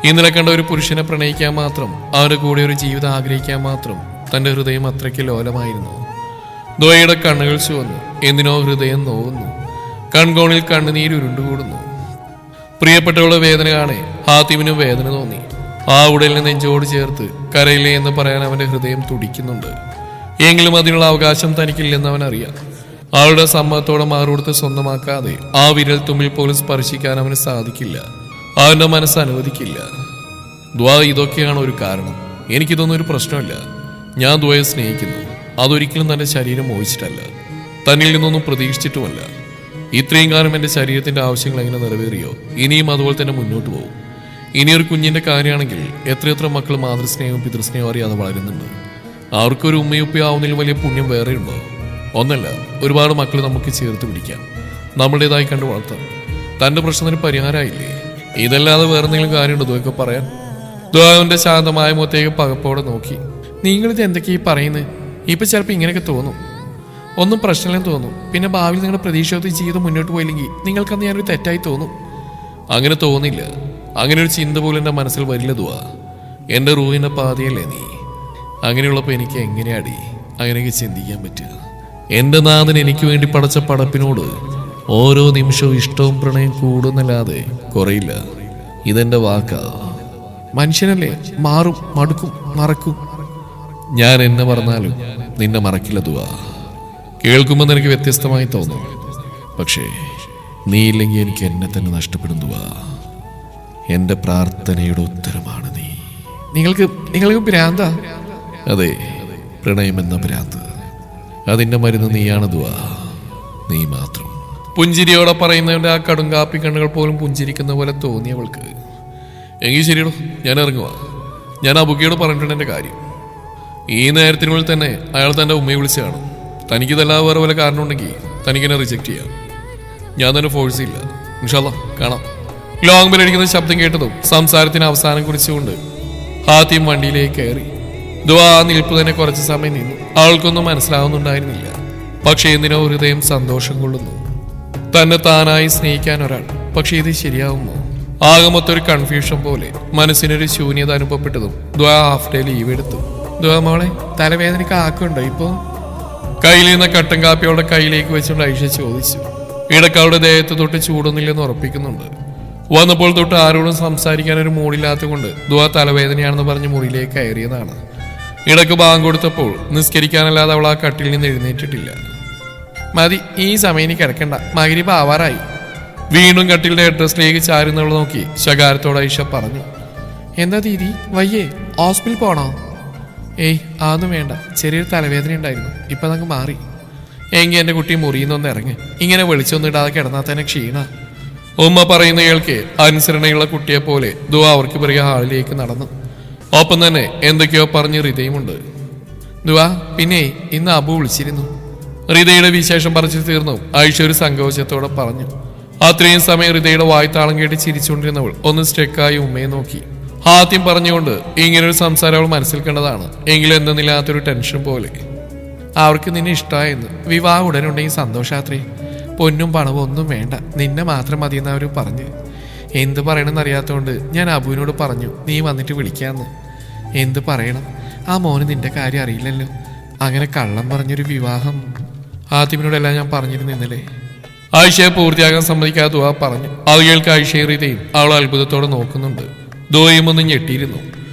Speaker 1: ഇന്നലെ കണ്ട ഒരു പുരുഷനെ പ്രണയിക്കാൻ മാത്രം, അവന്റെ കൂടെ ഒരു ജീവിതം ആഗ്രഹിക്കാൻ മാത്രം തന്റെ ഹൃദയം അത്രയ്ക്ക് ലോലമായിരുന്നു. ദുവയുടെ കണ്ണുകൾ ചുവന്നു. എന്തിനോ ഹൃദയം നോവുന്നു. കൺകോണിൽ കണ്ണുനീര് ഉരുണ്ടുകൂടുന്നു. പ്രിയപ്പെട്ടവളുടെ വേദന കാണെ ഹാത്തിമിനും വേദന തോന്നി. ആ ഉടലിനെ നെഞ്ചോട് ചേർത്ത് കരയില്ലേ എന്ന് പറയാൻ അവന്റെ ഹൃദയം തുടിക്കുന്നുണ്ട്. എങ്കിലും അതിനുള്ള അവകാശം തനിക്കില്ലെന്ന് അവൻ അറിയാം. അവളുടെ സമ്മതത്തോടെ മാറുകൊടുത്ത് സ്വന്തമാക്കാതെ ആ വിരൽ തുമ്പിൽ പോലും സ്പർശിക്കാൻ അവന് സാധിക്കില്ല. അവന്റെ മനസ്സ് അനുവദിക്കില്ല. ദ്വാ, ഇതൊക്കെയാണ് ഒരു കാരണം. എനിക്കിതൊന്നും ഒരു പ്രശ്നമല്ല. ഞാൻ ദ്വയെ സ്നേഹിക്കുന്നു. അതൊരിക്കലും തന്റെ ശരീരം മോഹിച്ചിട്ടല്ല, തന്നിൽ നിന്നൊന്നും പ്രതീക്ഷിച്ചിട്ടുമല്ല. ഇത്രയും കാലം എൻ്റെ ശരീരത്തിന്റെ ആവശ്യങ്ങൾ എങ്ങനെ നിറവേറിയോ, ഇനിയും അതുപോലെ തന്നെ മുന്നോട്ട് പോകും. ഇനിയൊരു കുഞ്ഞിന്റെ കാര്യമാണെങ്കിൽ എത്രയെത്ര മക്കൾ മാതൃസ്നേഹവും പിതൃസ്നേഹവും അറിയാതെ വളരുന്നുണ്ട്. അവർക്കൊരു ഉമ്മയുപ്പയാവുന്നതിൽ വലിയ പുണ്യം വേറെയുണ്ടോ? ഒന്നല്ല, ഒരുപാട് മക്കൾ നമുക്ക് ചേർത്ത് പിടിക്കാം, നമ്മുടേതായി കണ്ടു വളർത്താം. തന്റെ പ്രശ്നത്തിന് പരിഹാരമായില്ലേ? ഇതല്ലാതെ വേറെ എന്തെങ്കിലും കാര്യമുണ്ടോ ഇതൊക്കെ പറയാൻ? ദ്വാവിന്റെ ശാന്തമായ മുഖത്തേക്ക് പകപ്പോടെ നോക്കി. നിങ്ങളിത് എന്തൊക്കെയാ പറയുന്നത്? ഇപ്പൊ ചിലപ്പോൾ ഇങ്ങനെയൊക്കെ തോന്നും, ഒന്നും പ്രശ്നമില്ലെന്ന് തോന്നും. പിന്നെ ഭാവിയിൽ നിങ്ങളുടെ പ്രതീക്ഷയോടെ ജീവിതം മുന്നോട്ട് പോയില്ലെങ്കിൽ നിങ്ങൾക്കന്ന് ഞാനൊരു തെറ്റായി തോന്നും. അങ്ങനെ തോന്നില്ല. അങ്ങനെ ഒരു ചിന്ത പോലും എൻ്റെ മനസ്സിൽ വരില്ല ദ്വാ. എൻ്റെ റൂഹിന്റെ പാതയല്ലേ നീ. അങ്ങനെയുള്ളപ്പോൾ എനിക്ക് എങ്ങനെയാടി അങ്ങനെയൊക്കെ ചിന്തിക്കാൻ പറ്റുക? എൻ്റെ നാഥൻ എനിക്ക് വേണ്ടി പടച്ച പടപ്പിനോട് ഓരോ നിമിഷവും ഇഷ്ടവും പ്രണയം കൂടുന്നല്ലാതെ കുറയില്ല. ഇതെന്റെ വാക്കാ. മനുഷ്യനല്ലേ, മാറും, മടുക്കും, മറക്കും. ഞാൻ എന്നെ മറന്നാലും നിന്നെ മറക്കില്ല ദുവാ. കേൾക്കുമ്പോൾ നിനക്ക് വ്യത്യസ്തമായി തോന്നും, പക്ഷേ നീ ഇല്ലെങ്കിൽ എനിക്ക് എന്നെ തന്നെ നഷ്ടപ്പെടും ദുവാ. എൻ്റെ പ്രാർത്ഥനയുടെ ഉത്തരമാണ് നീ. നിങ്ങൾക്ക് ഭ്രാന്താ? അതെ, പ്രണയമെന്ന ഭ്രാന്ത്. അതിൻ്റെ മരുന്ന് നീയാണ് ദുവാ, നീ മാത്രം. പുഞ്ചിരിയോടെ പറയുന്നവൻ്റെ ആ കടുങ്കാപ്പി കണ്ണുകൾ പോലും പുഞ്ചിരിക്കുന്ന പോലെ തോന്നിയവൾക്ക്. എങ്കിൽ ശരിയടോ, ഞാൻ ഇറങ്ങുക. ഞാൻ അബുക്കയോട് പറഞ്ഞിട്ടുണ്ട് എൻ്റെ കാര്യം. ഈ നേരത്തിനുള്ളിൽ തന്നെ അയാൾ തൻ്റെ ഉമ്മയെ വിളിച്ച് കാണും. തനിക്കിതല്ലാതെ വേറെ വല്ല കാരണം ഉണ്ടെങ്കിൽ തനിക്കെന്നെ റിജക്റ്റ് ചെയ്യാം. ഞാൻ തന്നെ ഫോഴ്സ് ചെയ്യില്ല. ഇൻഷാ അല്ലാഹ് കാണാം. ലോങ് ബെല്ലടിക്കുന്ന ശബ്ദം കേട്ടതും സംസാരത്തിന് അവസാനം കുറിച്ചുകൊണ്ട് ഹാത്തിം വണ്ടിയിലേക്ക് കയറി. ദുആ നിൽപ്പ് തന്നെ കുറച്ച് സമയം നിന്നു. അവൾക്കൊന്നും മനസ്സിലാവുന്നുണ്ടായിരുന്നില്ല. പക്ഷേ എന്തിനോ ഹൃദയം സന്തോഷം കൊള്ളുന്നു. തന്നെ താനായി സ്നേഹിക്കാൻ ഒരാൾ. പക്ഷെ ഇത് ശരിയാവുമോ? ആകെ മൊത്തൊരു കൺഫ്യൂഷൻ പോലെ മനസ്സിനൊരു ശൂന്യത അനുഭവപ്പെട്ടതും ദുആ ഹാഫ് ഡേ ലീവ് എടുത്തു. ദുആ മോളെ, തലവേദനയ്ക്ക് ആക്കുണ്ടോ ഇപ്പോ? കയ്യിൽ നിന്ന് കട്ടൻ കാപ്പി അവളുടെ കയ്യിലേക്ക് വെച്ചുകൊണ്ട് ഐഷ ചോദിച്ചു. ഇടയ്ക്ക് അവളുടെ ദേഹത്ത് തൊട്ട് ചൂടൊന്നില്ലെന്ന് ഉറപ്പിക്കുന്നുണ്ട്. വന്നപ്പോൾ തൊട്ട് ആരോടും സംസാരിക്കാൻ ഒരു മൂടില്ലാത്തത് കൊണ്ട് ദുആ തലവേദനയാണെന്ന് പറഞ്ഞ് മുറിയിലേക്ക് കയറിയതാണ്. ഇടയ്ക്ക് ബാങ്ക് കൊടുത്തപ്പോൾ നിസ്കരിക്കാനല്ലാതെ അവൾ ആ കട്ടിൽ നിന്ന് എഴുന്നേറ്റിട്ടില്ല. മതി, ഈ സമയം ഇനി കിടക്കണ്ട, മഗ്‌രിബ് ആവാറായി. വീണ്ടും കട്ടിലിന്റെ അഡ്രസ്സിലേക്ക് ചാരുന്നവൾ നോക്കി ശകാരത്തോടെ ഐഷ പറഞ്ഞു. എന്താ ദീദി, വയ്യേ? ഹോസ്പിറ്റലിൽ പോണോ? ഏയ്, അതൊന്നും വേണ്ട, ചെറിയൊരു തലവേദന ഉണ്ടായിരുന്നു, ഇപ്പൊ നമുക്ക് മാറി. എങ്കിൽ എൻ്റെ കുട്ടി മുറിയുന്നൊന്ന് ഇറങ്ങി. ഇങ്ങനെ വെളിച്ചൊന്നും ഇടാതെ കിടന്നാൽ തന്നെ ക്ഷീണ. ഉമ്മ പറയുന്ന കേൾക്കെ അനുസരണയുള്ള കുട്ടിയെ പോലെ ദുആ അവർക്ക് പിറകെ ഹാളിലേക്ക് നടന്നു. ഒപ്പം തന്നെ എന്തൊക്കെയോ പറഞ്ഞ് ഹൃദയമുണ്ട്. ദുആ, പിന്നെ ഇന്ന് അബു വിളിച്ചിരുന്നു. ഹൃദയുടെ വിശേഷം പറിച്ചു തീർന്നു ഐഷ ഒരു സങ്കോചത്തോടെ പറഞ്ഞു. അത്രയും സമയം ഹൃദയുടെ വായ്ത്താളം കേട്ട് ചിരിച്ചുകൊണ്ടിരുന്നവൾ ഒന്ന് സ്റ്റെക്കായി ഉമ്മയെ നോക്കി. ആദ്യം പറഞ്ഞുകൊണ്ട് ഇങ്ങനൊരു സംസാരം അവൾ മനസ്സിൽ കണ്ടതാണ്. എങ്കിലും എന്തെന്നില്ലാത്തൊരു ടെൻഷൻ പോലെ. അവർക്ക് നിന്നെ ഇഷ്ടമായെന്ന്. വിവാഹം ഉടനുണ്ടെങ്കിൽ സന്തോഷാത്രേ. പൊന്നും പണവും ഒന്നും വേണ്ട, നിന്നെ മാത്രം മതിയെന്ന് അവർ പറഞ്ഞ്. എന്ത് പറയണമെന്ന് അറിയാത്തതുകൊണ്ട് ഞാൻ അബുവിനോട് പറഞ്ഞു നീ വന്നിട്ട് വിളിക്കാമെന്ന്. എന്ത് പറയണം, ആ മോന് നിന്റെ കാര്യം അറിയില്ലല്ലോ. അങ്ങനെ കള്ളം പറഞ്ഞൊരു വിവാഹം ആദ്യമിനോടെല്ലാം ഞാൻ പറഞ്ഞിരുന്നു ഇന്നലെ. ആയിഷയെ പൂർത്തിയാകാൻ സമ്മതിക്കാതെ ദുആ പറഞ്ഞു. അത് കേൾക്കുക ആയിഷയും ഹൃദയും അവൾ അത്ഭുതത്തോടെ നോക്കുന്നുണ്ട്. ദുആയും ഒന്ന് ഞെട്ടിയിരുന്നു.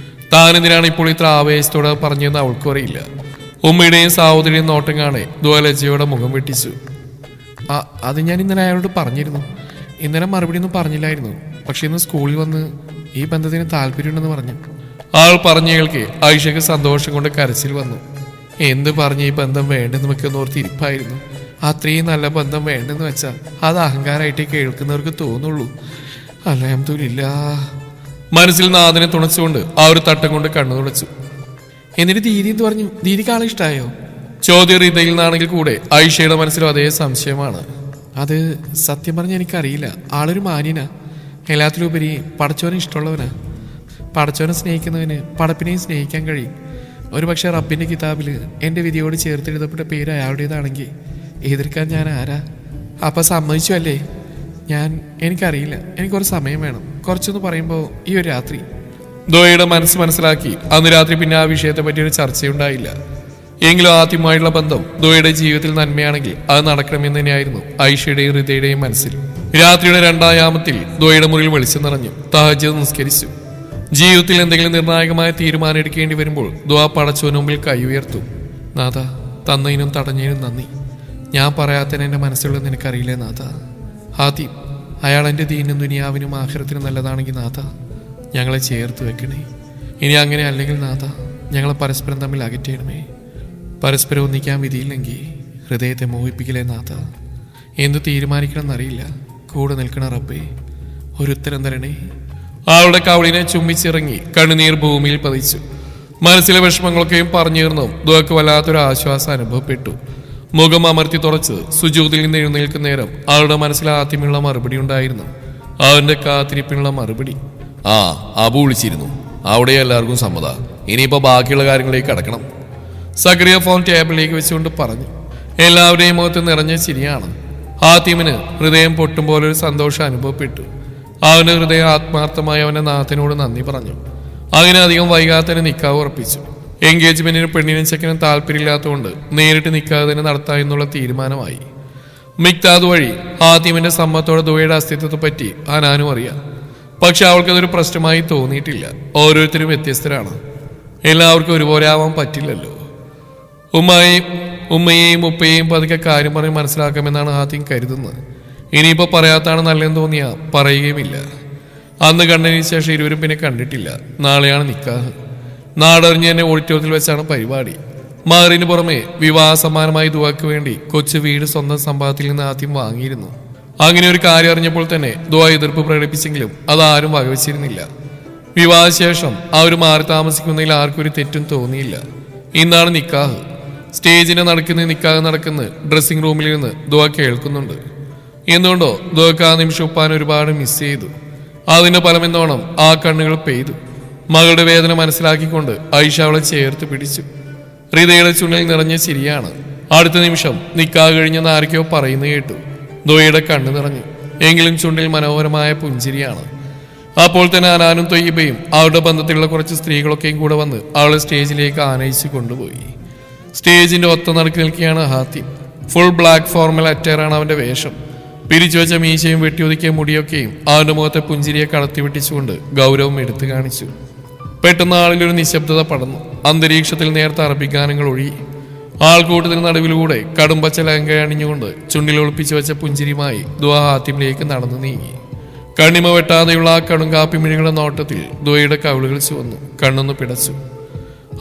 Speaker 1: താനെന്തിനാണ് ഇപ്പോൾ ഇത്ര ആവേശത്തോടെ പറഞ്ഞതെന്ന് അവൾക്കും അറിയില്ല. ഉമ്മയുടെയും സഹോദരിയും നോട്ടം കാണെ ദുആ ലജ്ജയോടെ മുഖം വെട്ടിച്ചു. അത് ഞാൻ ഇന്നലെ അയാളോട് പറഞ്ഞിരുന്നു. ഇന്നലെ മറുപടി ഒന്നും പറഞ്ഞില്ലായിരുന്നു. പക്ഷെ ഇന്ന് സ്കൂളിൽ വന്ന് ഈ ബന്ധത്തിന് താല്പര്യമുണ്ടെന്ന് പറഞ്ഞു. ആൾ പറഞ്ഞു കേൾക്കെ ആയിഷയ്ക്ക് സന്തോഷം കൊണ്ട് കരച്ചിൽ വന്നു. എന്ത് പറഞ്ഞ് ഈ ബന്ധം വേണ്ടെന്ന് വെക്കുന്ന ഓർത്ത് ഇരിപ്പായിരുന്നു. അത്രയും നല്ല ബന്ധം വേണ്ടെന്ന് വെച്ചാൽ അത് അഹങ്കാരമായിട്ട് കേൾക്കുന്നവർക്ക് തോന്നുള്ളൂ. അൽഹംദുലില്ലാഹ്. മനസ്സിൽ നാഥനെ തുണച്ചുകൊണ്ട് ആ ഒരു തട്ടം കൊണ്ട് കണ്ണു തുളച്ചു. എന്നിട്ട് ദീദി എന്ന് പറഞ്ഞു. ദീദിക്ക് ആളെ ഇഷ്ടമായോ? ചോദ്യം ഹൃദയിൽ നിന്നാണെങ്കിൽ കൂടെ ആയിഷയുടെ മനസ്സിലും അതേ സംശയമാണ്. അത് സത്യം പറഞ്ഞാൽ എനിക്കറിയില്ല. ആളൊരു മാന്യനാ, എല്ലാത്തിലുപരി പടച്ചോനെ ഇഷ്ടമുള്ളവനാ. പടച്ചോനെ സ്നേഹിക്കുന്നവന് പടപ്പിനെയും സ്നേഹിക്കാൻ കഴിയും. ഒരു പക്ഷേ റബ്ബിൻ്റെ കിതാബിൽ എൻ്റെ വിധിയോട് ചേർത്തെഴുതപ്പെട്ട പേര് അയാളുടേതാണെങ്കിൽ എതിർക്കാൻ ഞാൻ ആരാ? അപ്പം സമ്മതിച്ചു അല്ലേ? എനിക്കറിയില്ല, എനിക്ക് കുറച്ച് സമയം വേണം. കുറച്ചൊന്ന് പറയുമ്പോൾ ഈ ഒരു രാത്രി. ദോയുടെ മനസ്സ് മനസ്സിലാക്കി അന്ന് രാത്രി പിന്നെ ആ വിഷയത്തെ പറ്റിയൊരു ചർച്ചയുണ്ടായില്ല. എങ്കിലും ആദ്യമായിട്ടുള്ള ബന്ധം ദോയുടെ ജീവിതത്തിൽ നന്മയാണെങ്കിൽ അത് നടക്കണമെന്ന് തന്നെയായിരുന്നു ഐഷയുടെയും ഹൃദയുടെയും മനസ്സിൽ. രാത്രിയുടെ രണ്ടാം യാമത്തിൽ ദോയുടെ മുറിയിൽ വെളിച്ചം നിറഞ്ഞു. തഹജ്ജുദ് നിസ്കരിച്ചു. ജീവിതത്തിൽ എന്തെങ്കിലും നിർണായകമായ തീരുമാനം എടുക്കേണ്ടി വരുമ്പോൾ ദുആ പടച്ചവന് മുമ്പിൽ കൈ ഉയർത്തു. നാഥ, തന്നതിനും തടഞ്ഞതിനും നന്ദി. ഞാൻ പറയാത്തതിന് എൻ്റെ മനസ്സിലുള്ളത് നിനക്കറിയില്ലേ നാഥ. ആദ്യം അയാൾ എൻ്റെ ദീനും ദുനിയാവിനും ആഖിറത്തിനും നല്ലതാണെങ്കിൽ നാഥ ഞങ്ങളെ ചേർത്ത് വെക്കണേ. ഇനി അങ്ങനെ അല്ലെങ്കിൽ നാഥ ഞങ്ങളെ പരസ്പരം തമ്മിൽ അകറ്റണമേ. പരസ്പരം ഒന്നിക്കാൻ വിധിയില്ലെങ്കിൽ ഹൃദയത്തെ മോഹിപ്പിക്കലേ നാഥ. എന്ത് തീരുമാനിക്കണമെന്നറിയില്ല. കൂടെ നിൽക്കണ റബ്ബേ, ഒരു ഉത്തരം തരണേ. അവളുടെ കവളിനെ ചുംബിച്ചിറങ്ങി കണ്ണുനീർ ഭൂമിയിൽ പതിച്ചു. മനസ്സിലെ വിഷമങ്ങളൊക്കെയും പറഞ്ഞിരുന്നു. ദുആക്ക് വല്ലാത്തൊരു ആശ്വാസം അനുഭവപ്പെട്ടു. മുഖം അമർത്തി തുറച്ച് സുജൂദിൽ നിന്ന് എഴുന്നേൽക്കുന്ന നേരം അവളുടെ മനസ്സിൽ ആദ്യമുള്ള മറുപടി ഉണ്ടായിരുന്നു. അവന്റെ കാത്തിരിപ്പിനുള്ള മറുപടി. അബു വിളിച്ചിരുന്നു, അവിടെ എല്ലാവർക്കും സമ്മത. ഇനിയിപ്പോ ബാക്കിയുള്ള കാര്യങ്ങളിലേക്ക് കടക്കണം. സക്കറിയ ഫോൺ ടേബിളിലേക്ക് വെച്ചുകൊണ്ട് പറഞ്ഞു. എല്ലാവരുടെയും മുഖത്ത് നിറഞ്ഞ ചിരിയാണ്. ഹാത്തിമിന് ഹൃദയം പൊട്ടും പോലെ ഒരു സന്തോഷം അനുഭവപ്പെട്ടു. അവന്റെ ഹൃദയം ആത്മാർത്ഥമായി അവന്റെ നാഥനോട് നന്ദി പറഞ്ഞു. അങ്ങനെ അധികം വൈകാതെ തന്നെ നിക്കാവ് ഉറപ്പിച്ചു. എൻഗേജ്മെന്റിന് പെണ്ണിനും ചെക്കനും താല്പര്യമില്ലാത്തതുകൊണ്ട് നേരിട്ട് നിൽക്കാതെ തന്നെ നടത്താം എന്നുള്ള തീരുമാനമായി. മിക്താദ് വഴി ഹാത്തിമിന്റെ സമ്മതത്തോടെ ദുബൈയുടെ അസ്തിത്വത്തെ പറ്റി ഹനാനും അറിയാം. പക്ഷെ അവൾക്കതൊരു പ്രശ്നമായി തോന്നിയിട്ടില്ല. ഓരോരുത്തരും വ്യത്യസ്തരാണ്. എല്ലാവർക്കും ഒരുപോലെ ആവാൻ പറ്റില്ലല്ലോ. ഉമ്മയെയും ഉപ്പയെയും പതുക്കെ കാര്യം പറഞ്ഞ് മനസ്സിലാക്കാമെന്നാണ് ഹാത്തിം കരുതുന്നത്. ഇനിയിപ്പോൾ പറയാത്താണ് നല്ലതെന്ന് തോന്നിയാ പറയുകയുമില്ല. അന്ന് കണ്ടതിന് ശേഷം ഇരുവരും പിന്നെ കണ്ടിട്ടില്ല. നാളെയാണ് നിക്കാഹ്. നാടറിഞ്ഞ് തന്നെ ഓഡിറ്റോറിയത്തിൽ വെച്ചാണ് പരിപാടി. മഹറിന് പുറമെ വിവാഹ സമ്മാനമായി ദുആക്ക് വേണ്ടി കൊച്ചു വീട് സ്വന്തം സമ്പാദത്തിൽ നിന്ന് ആദ്യം വാങ്ങിയിരുന്നു. അങ്ങനെ ഒരു കാര്യം അറിഞ്ഞപ്പോൾ തന്നെ ദുആ എതിർപ്പ് പ്രകടിപ്പിച്ചെങ്കിലും അതാരും വകവെച്ചിരുന്നില്ല. വിവാഹശേഷം അവർ മാറി താമസിക്കുന്നതിൽ ആർക്കും ഒരു തെറ്റും തോന്നിയില്ല. ഇന്നാണ് നിക്കാഹ്. സ്റ്റേജിനെ നടക്കുന്ന നിക്കാഹ് നടക്കുന്ന ഡ്രസ്സിംഗ് റൂമിൽ നിന്ന് ദുആ കേൾക്കുന്നുണ്ട്. എന്തുകൊണ്ടോ ദുആക്ക് ആ നിമിഷം ഉപ്പാൻ ഒരുപാട് മിസ് ചെയ്തു. അതിന്റെ ഫലമെന്നോണം ആ കണ്ണുകൾ പെയ്തു. മകളുടെ വേദന മനസ്സിലാക്കിക്കൊണ്ട് ഐഷ അവളെ ചേർത്ത് പിടിച്ചു. ഹൃദയയുടെ ചുണ്ടിൽ നിറഞ്ഞ ചിരിയാണ്. അടുത്ത നിമിഷം നിക്കാഹ് കഴിഞ്ഞെന്ന് ആരൊക്കെയോ പറയുന്നത് കേട്ടു. ദുആയുടെ കണ്ണ് നിറഞ്ഞു. എങ്കിലും ചുണ്ടിൽ മനോഹരമായ പുഞ്ചിരിയാണ്. അപ്പോൾ തന്നെ അനാനും തൊയ്യബയും അവരുടെ ബന്ധത്തിലുള്ള കുറച്ച് സ്ത്രീകളൊക്കെയും കൂടെ വന്ന് അവളെ സ്റ്റേജിലേക്ക് ആനയിച്ചു കൊണ്ടുപോയി. സ്റ്റേജിന്റെ ഒത്ത നടുക്ക് നിൽക്കുകയാണ് ഹാത്തിം. ഫുൾ ബ്ലാക്ക് ഫോർമൽ അറ്റയറാണ് അവന്റെ വേഷം. പിരിച്ചു വെച്ച മീശയും വെട്ടിയൊതുക്കിയ മുടിയൊക്കെയും അവന്റെ മുഖത്തെ പുഞ്ചിരിയെ കടത്തി വെട്ടിച്ചുകൊണ്ട് ഗൗരവം എടുത്തു കാണിച്ചു. പെട്ടെന്ന് ആളിലൊരു നിശബ്ദത പടർന്നു. അന്തരീക്ഷത്തിൽ നേർത്ത അറബിഗാനങ്ങൾ ഒഴുകി. ആൾക്കൂട്ടത്തിന് നടുവിലൂടെ കടുംപച്ച ലഹങ്ക അണിഞ്ഞുകൊണ്ട് ചുണ്ടിൽ ഒളിപ്പിച്ചു വെച്ച പുഞ്ചിരിയുമായി ദുആ ഹാത്തിമിലേക്ക് നടന്നു നീങ്ങി. കണ്ണിമ വെട്ടാതെയുള്ള ആ കടുങ്കാപ്പി മിഴികളുടെ നോട്ടത്തിൽ ദുആയുടെ കവിളുകൾ ചുവന്നു. കണ്ണൊന്ന് പിടച്ചു.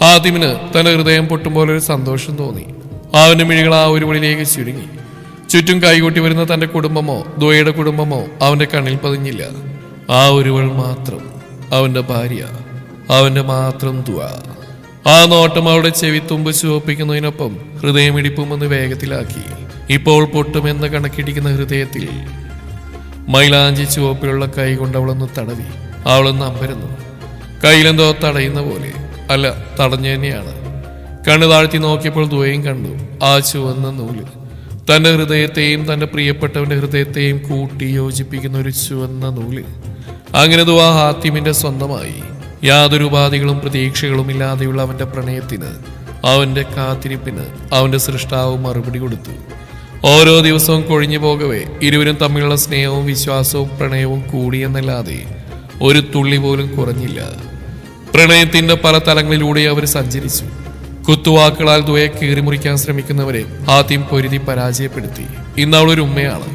Speaker 1: ഹാത്തിമിന് തന്റെ ഹൃദയം പൊട്ടുമ്പോൾ ഒരു സന്തോഷം തോന്നി. അവന്റെ മിഴികൾ ആ ഒരു വഴിയിലേക്ക് ചുരുങ്ങി. ചുറ്റും കൈകൂട്ടി വരുന്ന തന്റെ കുടുംബമോ ദുആയുടെ കുടുംബമോ അവന്റെ കണ്ണിൽ പതിഞ്ഞില്ല. ആ ഒരുവൾ മാത്രം, അവന്റെ ഭാര്യ, അവന്റെ മാത്രം ദുആ. ആ നോട്ടം അവളുടെ ചെവിത്തുമ്പ് ചുവപ്പിക്കുന്നതിനൊപ്പം ഹൃദയമിടിപ്പും ഒന്ന് വേഗത്തിലാക്കി. ഇപ്പോൾ പൊട്ടുമെന്ന് കണക്കിടിക്കുന്ന ഹൃദയത്തിൽ മൈലാഞ്ചി ചുവപ്പിലുള്ള കൈ കൊണ്ട് അവളൊന്ന് തടവി. അവളൊന്ന് അമ്പരന്നു. കയ്യിലെന്തോ തടയുന്ന പോലെ. അല്ല, തടഞ്ഞു തന്നെയാണ്. കണ്ണു താഴ്ത്തി നോക്കിയപ്പോൾ ദുആയും കണ്ടു ആ ചുവന്ന നൂല്. തന്റെ ഹൃദയത്തെയും തന്റെ പ്രിയപ്പെട്ടവന്റെ ഹൃദയത്തെയും കൂട്ടി യോജിപ്പിക്കുന്ന ഒരു ചുവന്ന നൂല്. അങ്ങനെ ദുആ ഹാത്തിമിന്റെ സ്വന്തമായി. യാതൊരു ഉപാധികളും പ്രതീക്ഷകളും ഇല്ലാതെയുള്ള അവന്റെ പ്രണയത്തിന്, അവന്റെ കാത്തിരിപ്പിന് അവന്റെ സൃഷ്ടാവും മറുപടി കൊടുത്തു. ഓരോ ദിവസവും കൊഴിഞ്ഞു പോകവേ ഇരുവരും തമ്മിലുള്ള സ്നേഹവും വിശ്വാസവും പ്രണയവും കൂടിയെന്നല്ലാതെ ഒരു തുള്ളി പോലും കുറഞ്ഞില്ല. പ്രണയത്തിന്റെ പല തലങ്ങളിലൂടെ അവർ സഞ്ചരിച്ചു. കുത്തുവാക്കുകളാൽ ദുആയെ കീറിമുറിക്കാൻ ശ്രമിക്കുന്നവരെ ഹാത്തിം പൊരുതി പരാജയപ്പെടുത്തി. ഇന്ന് അവളൊരു ഉമ്മയാണ്.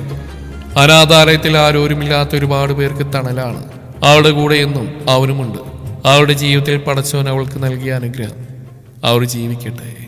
Speaker 1: അനാഥാലയത്തിൽ ആരോരുമില്ലാത്ത ഒരുപാട് പേർക്ക് തണലാണ്. അവളുടെ കൂടെ എന്നും അവനുമുണ്ട്. അവളുടെ ജീവിതത്തിൽ പടച്ചവൻ അവൾക്ക് നൽകിയ അനുഗ്രഹം. അവർ ജീവിക്കട്ടെ.